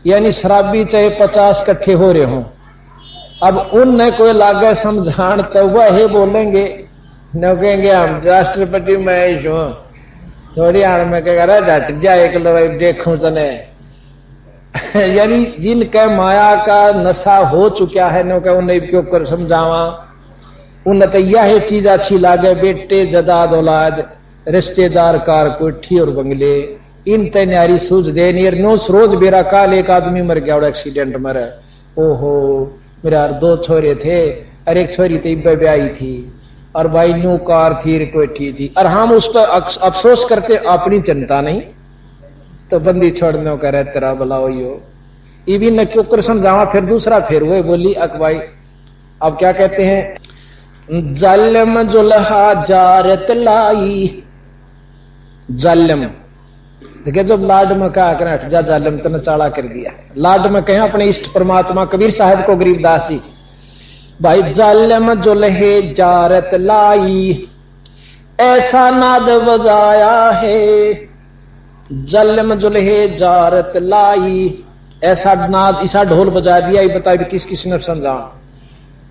यानी शराबी चाहे 50 इकट्ठे हो रहे हों, अब उनने कोई लागे समझान तो वह बोलेंगे, न कहेंगे हम राष्ट्रपति महेश हूं, थोड़ी हार में कह डट जाए देखूं तने। यानी जिनके माया का नशा हो चुका है न उन्हें क्यों कर समझावा, उन्हें तो यह चीज अच्छी लागे, बेटे जदाद औलाद रिश्तेदार कार कोठी और बंगले, इन तैयारी सूझ दे नियर नो रोज बेरा काल एक आदमी मर गया और एक्सीडेंट मर। ओहो मेरा 2 छोरे थे और एक छोरी तो इब्बे ब्याही थी, और भाई न्यू कार थी कोठी थी, और हम उस पर अफसोस करते अपनी चिंता नहीं। तो बंदी छोड़ने का रहे तेरा बुलाओ यो इवी न क्यों कर समझावा। फिर दूसरा फिर वो बोली अकबाई, अब क्या कहते हैं, जालम जुल्हा जारत लाई। जालम देखिए जब लाड में कहा कर हट जा जालम तने चाला कर दिया, लाड में कहें अपने इष्ट परमात्मा कबीर साहब को गरीबदास जी, भाई जालम जुल्हे जारत लाई, ऐसा नाद बजाया है। जालम जुल्हे जारत लाई, ऐसा नाद ऐसा ढोल बजा दिया। ये बताए किस किस ने समझा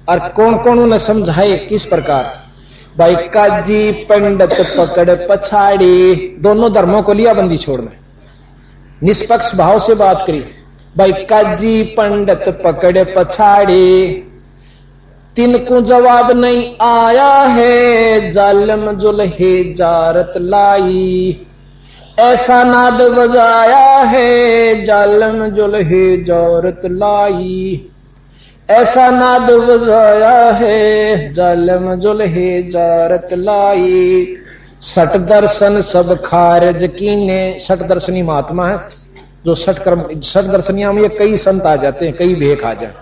और कौन कौन उन्हें समझाए किस प्रकार। भाई काजी पंडित पकड़ पछाड़ी, दोनों धर्मों को लिया बंदी छोड़ने, निष्पक्ष भाव से बात करी। भाई काजी पंडित पकड़ पछाड़ी, तिनको जवाब नहीं आया है। जालम जुल्हे जारत लाई, ऐसा नाद बजाया है। जालम जुल्हे जारत लाई, ऐसा नाद बजाया है। जालम जुल्हे जारत लाई, सठ दर्शन सब खारिज कीने। सठ दर्शनी महात्मा है जो सठ दर्शनिया में ये कई संत आ जाते हैं, कई भेख आ जाए।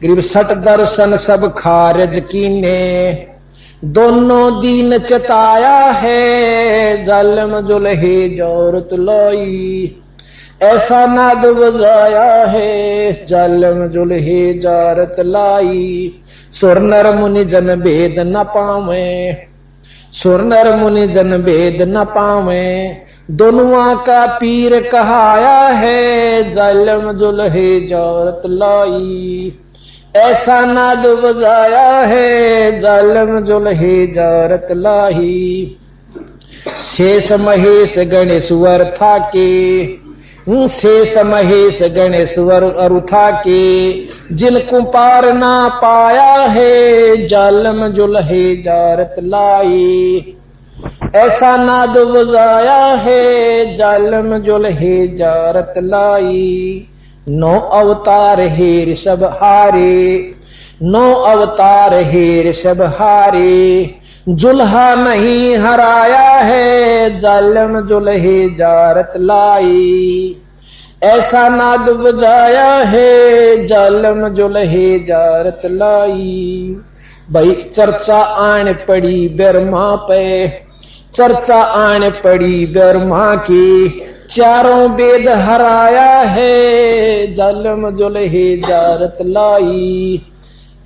गरीब सठ दर्शन सब खारिज कीने, दोनों दीन चताया है। जालम जुल्हे जारत लाई, ऐसा नाद बजाया है। जालम जुल्हे जारत लाई, सुर नर मुनि जन भेद न पावे। सुर नर मुनि जन भेद न पावे, दोनों का पीर कहाया है। जालम जुल्हे जारत लाई, ऐसा नाद बजाया है। जालम जुल्हे जारत लाई, शेष महेश गणेश वर था के। शेष महेश गणेश वर अरुथा के, जिनको पार ना पाया है। जालम जुल्हे जारत लाई, ऐसा नाद बजाया है। जालम जुल्हे जारत लाई, 9 अवतार हेर सब हारे। 9 अवतार हेर सब हारे, जुल्हा नहीं हराया है, जालिम जुल्हे जारत लाई। ऐसा नाद बजाया है, जालिम जुल्हे जारत लाई। भाई चर्चा आन पड़ी बर्मा पे, चर्चा आन पड़ी बर्मा की। चारों वेद हराया है, जालिम जुल्हे जारत लाई।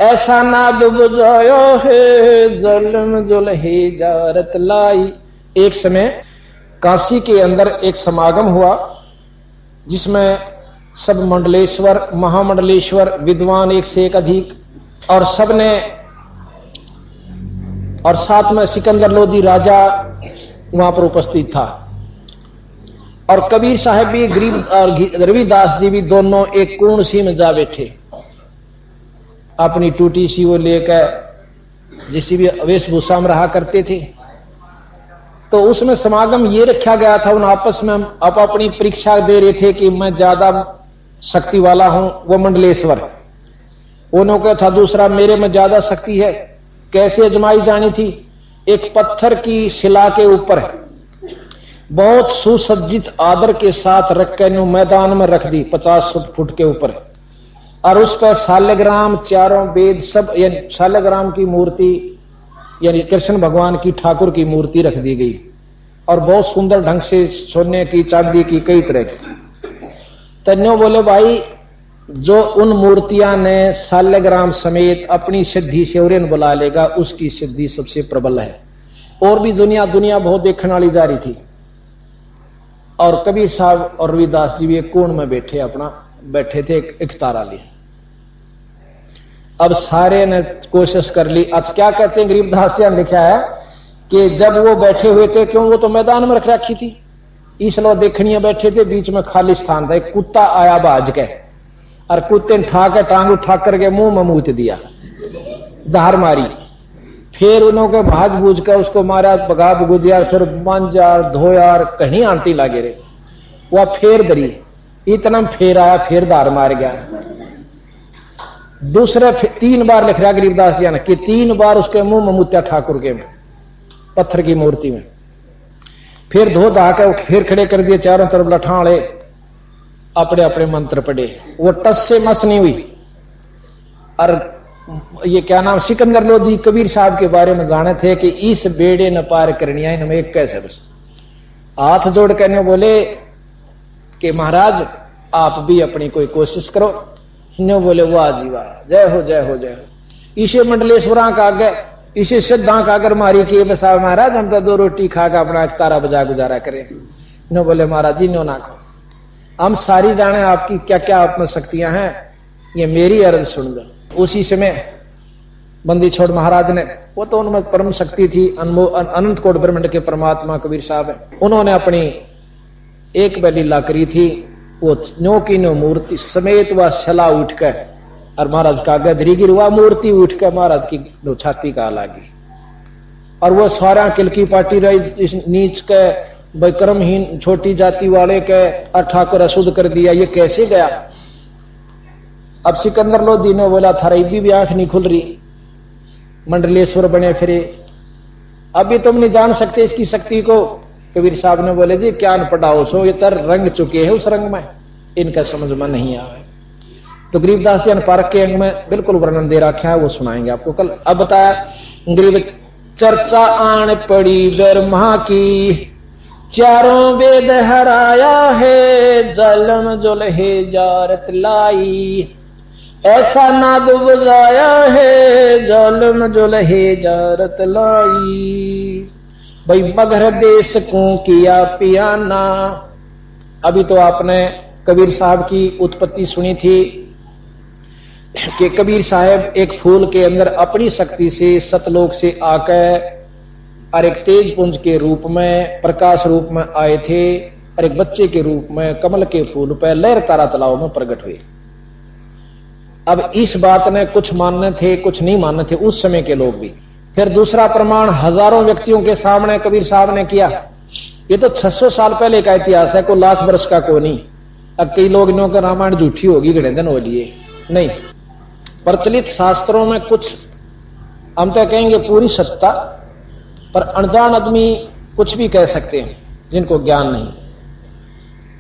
ऐसा नाद बजाया है, जालिम जुल्हे जारत लाई। एक समय काशी के अंदर एक समागम हुआ जिसमें सब मंडलेश्वर, महामंडलेश्वर, विद्वान एक से एक अधिक, और सबने, और साथ में सिकंदर लोधी राजा वहां पर उपस्थित था। और कबीर साहब भी, गरीब और रविदास जी भी दोनों एक कोण सी में जा बैठे, अपनी टूटी सी वो लेकर, जिसी भी वेशभूषा में रहा करते थे। तो उसमें समागम ये रखा गया था, उन आपस में आप अपनी परीक्षा दे रहे थे कि मैं ज्यादा शक्ति वाला हूं, वो मंडलेश्वर, उन्होंने कहा था दूसरा मेरे में ज्यादा शक्ति है। कैसे अजमाई जानी थी? एक पत्थर की शिला के ऊपर बहुत सुसज्जित आदर के साथ रख कर मैदान में रख दी 50 फुट के ऊपर, और उस पर शालिग्राम, चारों वेद सब, यानी शालिग्राम की मूर्ति, यानी कृष्ण भगवान की, ठाकुर की मूर्ति रख दी गई, और बहुत सुंदर ढंग से सोने की, चांदी की, कई तरह की। तन्यो बोले भाई जो उन मूर्तियां ने शालिग्राम समेत अपनी सिद्धि से और बुला लेगा, उसकी सिद्धि सबसे प्रबल है। और भी दुनिया बहुत देखने वाली जा रही थी, और कबीर साहब और रविदास जी भी एक कोण में बैठे, अपना बैठे थे, एक तारा लिए। अब सारे ने कोशिश कर ली। आज क्या कहते हैं, गरीबदास जी ने लिखा है कि जब वो बैठे हुए थे, क्यों वो तो मैदान में रख रखी थी, इसलिए देखनिया बैठे थे, बीच में खाली स्थान था। एक कुत्ता आया भाज के, और कुत्ते ने ठा के टांग उठा करके मुंह में मूत दिया, धार मारी। फिर उन्होंने भाज बूझ कर उसको मारा, भगा भगू दिया, फिर मांजा धोया, कहीं आंटी लागे रे, वह फेर दरी, इतना फेर आया, फिर धार मार गया। दूसरे 3 बार लिख रहा गरीबदास जी ने कि 3 बार उसके मुंह में मुत्या ठाकुर के में, पत्थर की मूर्ति में। फिर धो धा के फिर खड़े कर दिए, चारों तरफ लठाड़े, अपने अपने मंत्र पढ़े। वो टस से मस नहीं हुई। और ये क्या नाम, सिकंदर लोधी कबीर साहब के बारे में जाने थे कि इस बेड़े न पार करनिया इनमें एक कैसे, बस हाथ जोड़ करने बोले कि महाराज आप भी अपनी कोई कोशिश करो। इन्हों बोले वाह जी वाह, जय हो जय हो जय हो। इसे मंडलेश्वरा का आगे, इसे सिद्धा का अगर मारी कि बस महाराज हम तो 2 रोटी खा कर अपना तारा बजा गुजारा करें। इन्हों बोले महाराज जी नो ना खो, हम सारी जाने आपकी क्या क्या आत्म शक्तियां हैं, ये मेरी अर्ज सुन लो। उसी समय बंदी छोड़ महाराज ने, वो तो उनमें परम शक्ति थी, अनंत कोट ब्रह्मांड के परमात्मा कबीर साहब है, उन्होंने अपनी एक लीला करी थी। वो नो की नो मूर्ति समेत वह छला उठ कर और महाराज का आगे धरी गिर, वह मूर्ति उठ कर महाराज की छाती का लागी, और वो सारा किलकी पार्टी रही नीच के विक्रमहीन छोटी जाति वाले के ठाकुर अशुद्ध कर दिया। ये कैसे गया? अब सिकंदर लोधी ने बोला था रही भी आंख नहीं खुल रही, मंडलेश्वर बने फिरे, अभी तुम नहीं जान सकते इसकी शक्ति को। कबीर साहब ने बोले जी क्या न पढ़ाओ सो, ये तर रंग चुके हैं उस रंग में, इनका समझ में नहीं आवे। तो गरीबदास जी ने पारक के अंग में बिल्कुल वर्णन दे रखा है, वो सुनाएंगे आपको कल। अब बताया गरीब, चर्चा आन पड़ी ब्रह्मा की, चारों वेद हराया है, जालम जुल्हे जारत लाई। ऐसा नाद बजाया है, जालम जुल्हे जारत लाई। भाई मगहर देश को किया पियाना। अभी तो आपने कबीर साहब की उत्पत्ति सुनी थी कि कबीर साहब एक फूल के अंदर अपनी शक्ति से सतलोक से आकर और एक तेज पुंज के रूप में, प्रकाश रूप में आए थे, और एक बच्चे के रूप में कमल के फूल पर लहर तारा तालाब में प्रकट हुए। अब इस बात ने कुछ मानने थे, कुछ नहीं मानने थे उस समय के लोग भी। फिर दूसरा प्रमाण हजारों व्यक्तियों के सामने कबीर साहब ने किया। ये तो 600 साल पहले का इतिहास है, कोई लाख वर्ष का को नहीं। अब कई लोग इन्हों का रामायण झूठी होगी, घड़े दिन हो लिए नहीं। प्रचलित शास्त्रों में कुछ हम तो कहेंगे पूरी सत्ता, पर अनजान आदमी कुछ भी कह सकते हैं जिनको ज्ञान नहीं।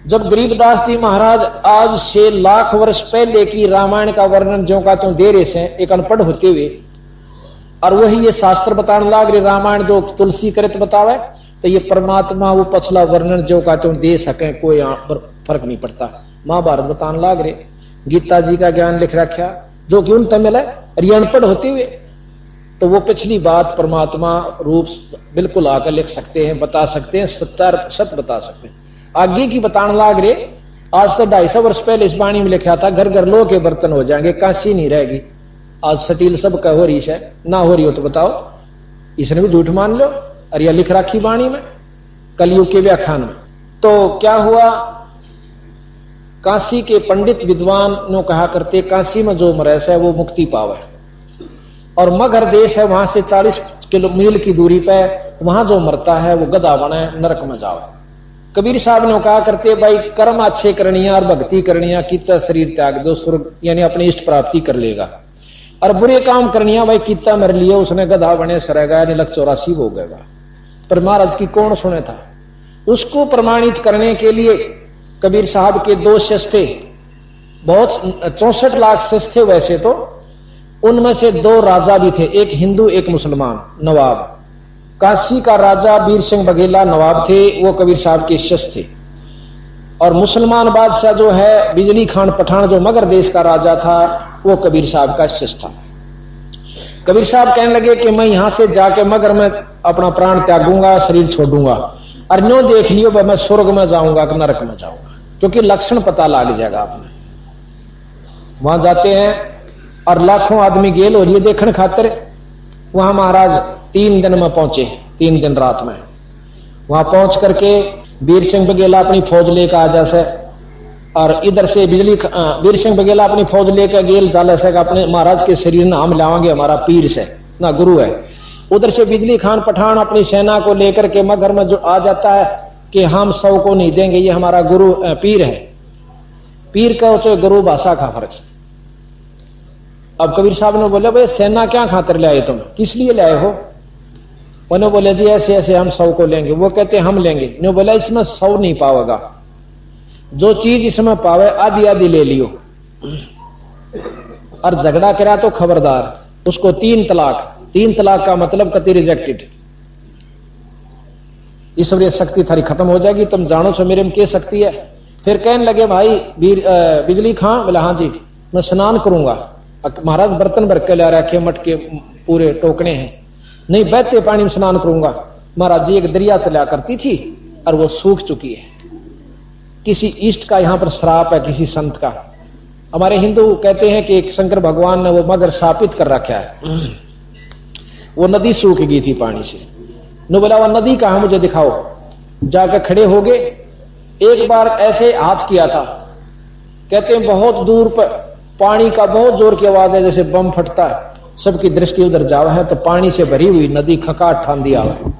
जब गरीबदास जी महाराज आज से लाख वर्ष पहले की रामायण का वर्णन जो का त्यों दे रहे से एक अनपढ़ होते हुए, और वही ये शास्त्र बताने लाग रहे रामायण जो तुलसी करत बतावे, तो ये परमात्मा वो पछला वर्णन जो का त्यों दे सके कोई फर्क नहीं पड़ता। महाभारत बताने लाग रहे, गीता जी का ज्ञान लिख रखा जो कि उन तमिल है, और ये अनपढ़ होते हुए तो वो पिछली बात परमात्मा रूप बिल्कुल आकर लिख सकते हैं, बता सकते हैं, सत्य बता सकते हैं। आगे की बताने लाग रहे, आज तो 250 वर्ष पहले इस वाणी में लिखा था घर घर लोह के बर्तन हो जाएंगे, कांसी नहीं रहेगी। आज स्टील सब का हो रही है, ना हो रही हो तो बताओ, इसने भी झूठ मान लो। और यह लिख रखी वाणी में कलयुग के व्याख्यान में। तो क्या हुआ, काशी के पंडित विद्वान ने कहा करते काशी में जो मरेस है वो मुक्ति पावे, और मगध देश है वहां से 40 मील की दूरी पे, वहां जो मरता है वो गधा बने नरक में जावे। कबीर साहब ने कहा करते भाई कर्म अच्छे करनिया और भक्ति करनिया, कितना शरीर त्याग दो स्वर्ग यानी अपनी इष्ट प्राप्ति कर लेगा, और बुरे काम करनिया भाई कितना मर लिया उसने गधा बने सरेगा यानी लख 84 हो गएगा। पर महाराज की कौन सुने था। उसको प्रमाणित करने के लिए कबीर साहब के 2 शिष्य थे, बहुत 64 लाख शिष्य थे वैसे तो, उनमें से 2 राजा भी थे, एक हिंदू एक मुसलमान नवाब। काशी का राजा वीर सिंह बघेला नवाब थे, वो कबीर साहब के शिष्य थे। और मुसलमान बादशाह जो है बिजली खान पठान जो मगर देश का राजा था, वो कबीर साहब का शिष्य था। कबीर साहब कहने लगे कि मैं यहां से जाके मगर में अपना प्राण त्यागूंगा, शरीर छोड़ूंगा, और न्यो देख लियो मैं स्वर्ग में जाऊंगा कि नरक में जाऊंगा, क्योंकि लक्षण पता लग जाएगा आपने। वहां जाते हैं और लाखों आदमी गेल हो रही है देखने खातिर। वहां महाराज 3 दिन में पहुंचे, 3 दिन रात में वहां पहुंच करके वीर सिंह बघेला अपनी फौज लेकर आ जासे, और इधर से वीर सिंह बघेला अपनी फौज लेकर गेल चाले से अपने महाराज के शरीर ना हम लावांगे, हमारा पीर से ना गुरु है। उधर से बिजली खान पठान अपनी सेना को लेकर के मगर में जो आ जाता है कि हम 100 को नहीं देंगे, ये हमारा गुरु पीर है। पीर का चाहे गुरु भाषा का फर्क है। अब कबीर साहब ने बोले भाई सेना क्या खातर ले आए तुम, किस लिए ले आए हो। उन्होंने बोले जी ऐसे ऐसे हम 100 को लेंगे। वो कहते हम लेंगे। उन्होंने बोला इसमें 100 नहीं पावेगा, जो चीज इसमें पावे आधी आधी ले लियो। और झगड़ा करा तो खबरदार, उसको 3 तलाक। 3 तलाक का मतलब कति रिजेक्टेड, ईश्वरीय शक्ति थारी खत्म हो जाएगी, तुम जानो छो मेरे में क्या शक्ति है। फिर कहने लगे भाई बिजली खां, बोला हाँ जी मैं स्नान करूंगा। महाराज बर्तन भर के ला रखे, मटके पूरे टोकने हैं, नहीं बहते पानी में स्नान करूंगा। महाराज जी एक दरिया चला करती थी और वो सूख चुकी है, किसी इष्ट का यहां पर श्राप है, किसी संत का। हमारे हिंदू कहते हैं कि एक शंकर भगवान ने वो मगर स्थापित कर रखा है, वो नदी सूख गई थी पानी से। नो बोला वो नदी कहां मुझे दिखाओ। जाकर खड़े हो गए, एक बार ऐसे हाथ किया था, कहते हैं बहुत दूर पर पानी का बहुत जोर की आवाज है जैसे बम फटता है, सबकी दृष्टि उधर जावा है तो पानी से भरी हुई नदी खकाट ठांदी आवे,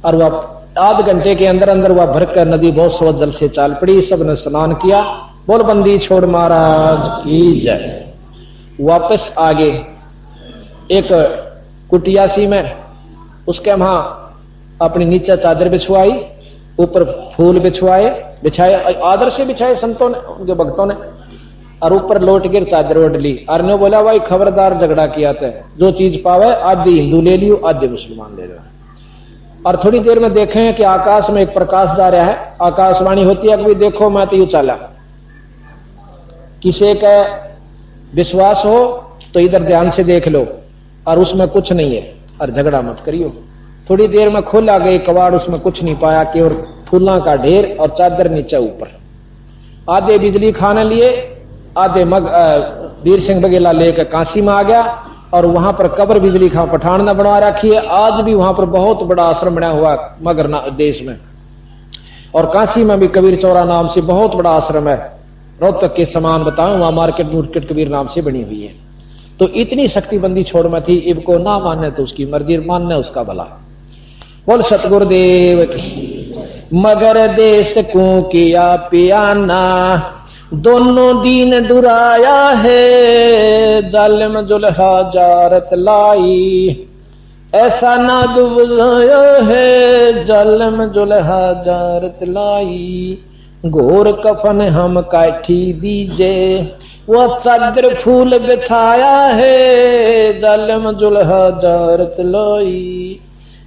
और वह आध घंटे के अंदर अंदर वह भरकर नदी बहुत सोच जल से चाल पड़ी। सबने स्नान किया, बोल बंदी छोड़ महाराज की जय। वापस आगे एक कुटिया सी में, उसके वहां अपनी नीचे चादर बिछवाई, ऊपर फूल बिछाए आदर से बिछाए संतों ने, उनके भक्तों ने, और ऊपर लौट गिर चादर ओढ़ ली। और ने बोला भाई खबरदार झगड़ा किया था, जो चीज पावे आधी हिंदू ले लियो आधे मुसलमान ले लो। और थोड़ी देर में देखें कि आकाश में एक प्रकाश जा रहा है, आकाशवाणी होती है कि देखो मैं तो यू चला। किसी का विश्वास हो तो इधर ध्यान से देख लो, और उसमें कुछ नहीं है, और झगड़ा मत करियो। थोड़ी देर में खोला गए कबाड़, उसमें कुछ नहीं पाया, केवल फूलों का ढेर और चादर नीचे ऊपर। आधे बिजली खाने लिए, आधे वीर सिंह बघेला लेकर काशी में आ गया, और वहां पर कब्र बिजली खां पठान ने बनवा रखी है। आज भी वहां पर बहुत बड़ा आश्रम बना हुआ मगर देश में, और काशी में भी कबीर चौरा नाम से बहुत बड़ा आश्रम है, रोहतक के समान बताऊं, वहां मार्केट कबीर नाम से बनी हुई है। तो इतनी शक्तिबंदी छोड़ में थी, इनको ना मानने तो उसकी मर्जी, मानने उसका भला। बोल सतगुरुदेव की। मगर देश को किया पियाना, दोनों दीन डुराया है, जालिम जुल्हा जारत लाई। ऐसा नाद बुझाया है जालम जुल्हा जारत लाई, घोर कफन हम काठी दीजे, वह चादर फूल बिछाया है जालम जुल्हा जारत लाई।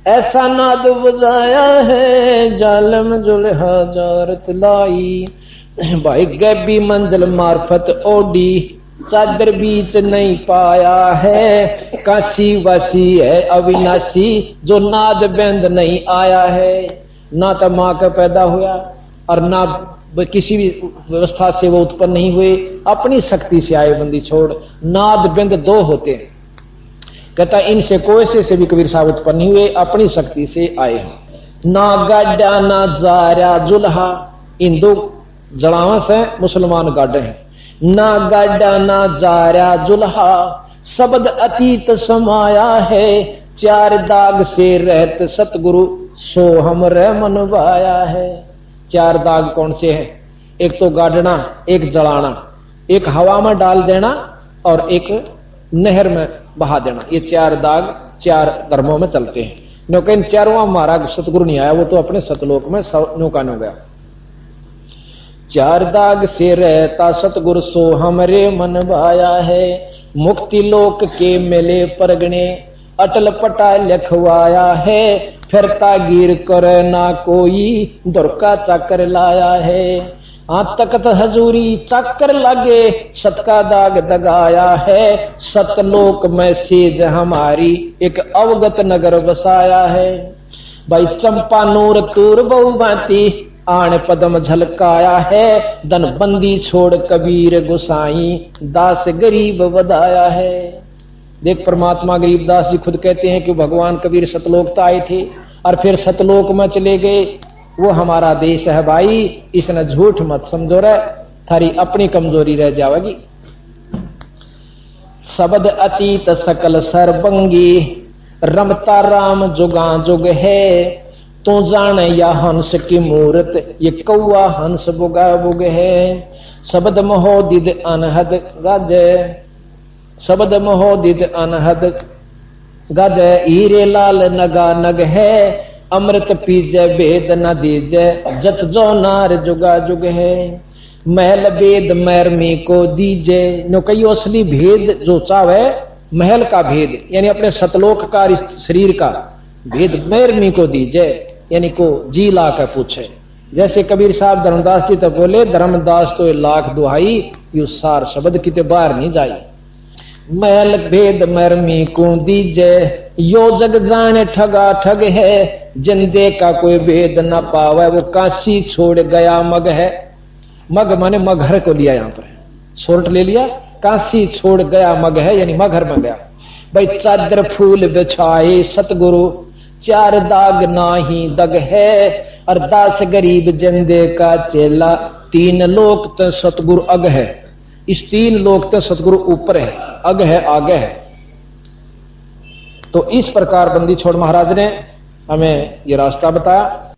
ऐसा नाद बुझाया है जालम जुल्हा जारत लाई, भाई गैबी मंजिल मार्फत ओडी, चादर बीच नहीं पाया है, काशी वासी है अविनाशी, जो नाद बेंद नहीं आया है। ना तो मां का पैदा हुआ और ना किसी भी व्यवस्था से वो उत्पन्न नहीं हुए, अपनी शक्ति से आए बंदी छोड़। नाद बिंद दो होते हैं, कहता इनसे कोई से भी कबीर साहब उत्पन्न नहीं हुए, अपनी शक्ति से आए हैं। ना गाड्या ना जारा जुल्हा, इन दो जड़ावस है मुसलमान गाडे हैं। ना गाड्या ना जारा जुल्हा, शब्द अतीत समाया है, चार दाग से रहत सतगुरु सो हमरे मनवाया है। चार दाग कौन से हैं? एक तो गाड़ना, एक जलाना, एक हवा में डाल देना और एक नहर में बहा देना। ये चार दाग चार धर्मों में चलते हैं। क्योंकि इन चारों हमारा सतगुरु नहीं आया, वो तो अपने सतलोक में नौका नो गया। चार दाग से रहता सतगुरु सो हमरे मन भाया है, मुक्ति लोक के मेले परगणे अटल पटा लिखवाया है, फिरता गिर कर ना कोई दुर्का चाकर लाया है। तकत हजूरी चाकर लागे सत का दाग दगाया है, सतलोक में सेज हमारी एक अवगत नगर बसाया है। भाई चंपा नूर तूर बहु भांति आण पदम झलकाया है, धन बंदी छोड़ कबीर गुसाई दास गरीब बधाया है। देख परमात्मा गरीबदास जी खुद कहते हैं कि भगवान कबीर सतलोक आए थे और फिर सतलोक में चले गए। वो हमारा देश है भाई, इसने झूठ मत समझो रे, थारी अपनी कमजोरी रह जाएगी। शब्द अतीत सकल सरबंगी, रमता राम जुगा जुग है, तो जाने या हंस की मूर्त ये कौआ हंस बुगा बुग है। शब्द महोदिद अनहद गज, शब्द महोदिद अनहद गज, हीरे लाल नगा नग है, अमृत पीजे भेद न दीजे, जत जो नार जुगा जुग है। महल भेद मैरमी को दीजे, नो कई असली भेद जो चावे महल का भेद यानी अपने सतलोक का शरीर का भेद मैरमी को दीजे, यानी को जी ला कर पूछे। जैसे कबीर साहब धर्मदास जी तो बोले, धर्मदास तो लाख दुहाई यू सार शब्द किते बाहर नहीं जाई। महल भेद मरमी को दीजे, यो जग जाने ठगा ठग है, जिंदे का कोई भेद न पावे, वो काशी छोड़ गया मग है। मग माने मगहर को लिया, यहां पर शोर्ट ले लिया, काशी छोड़ गया मग है यानी मगहर में गया। भाई चादर फूल बिछाए सतगुरु, चार दाग नाही दग है, और दास गरीब जिंदे का चेला, तीन लोक तो सतगुरु अग है। इस तीन लोक तो सतगुरु ऊपर है, अग है आगे है। तो इस प्रकार बंदी छोड़ महाराज ने हमें ये रास्ता बताया।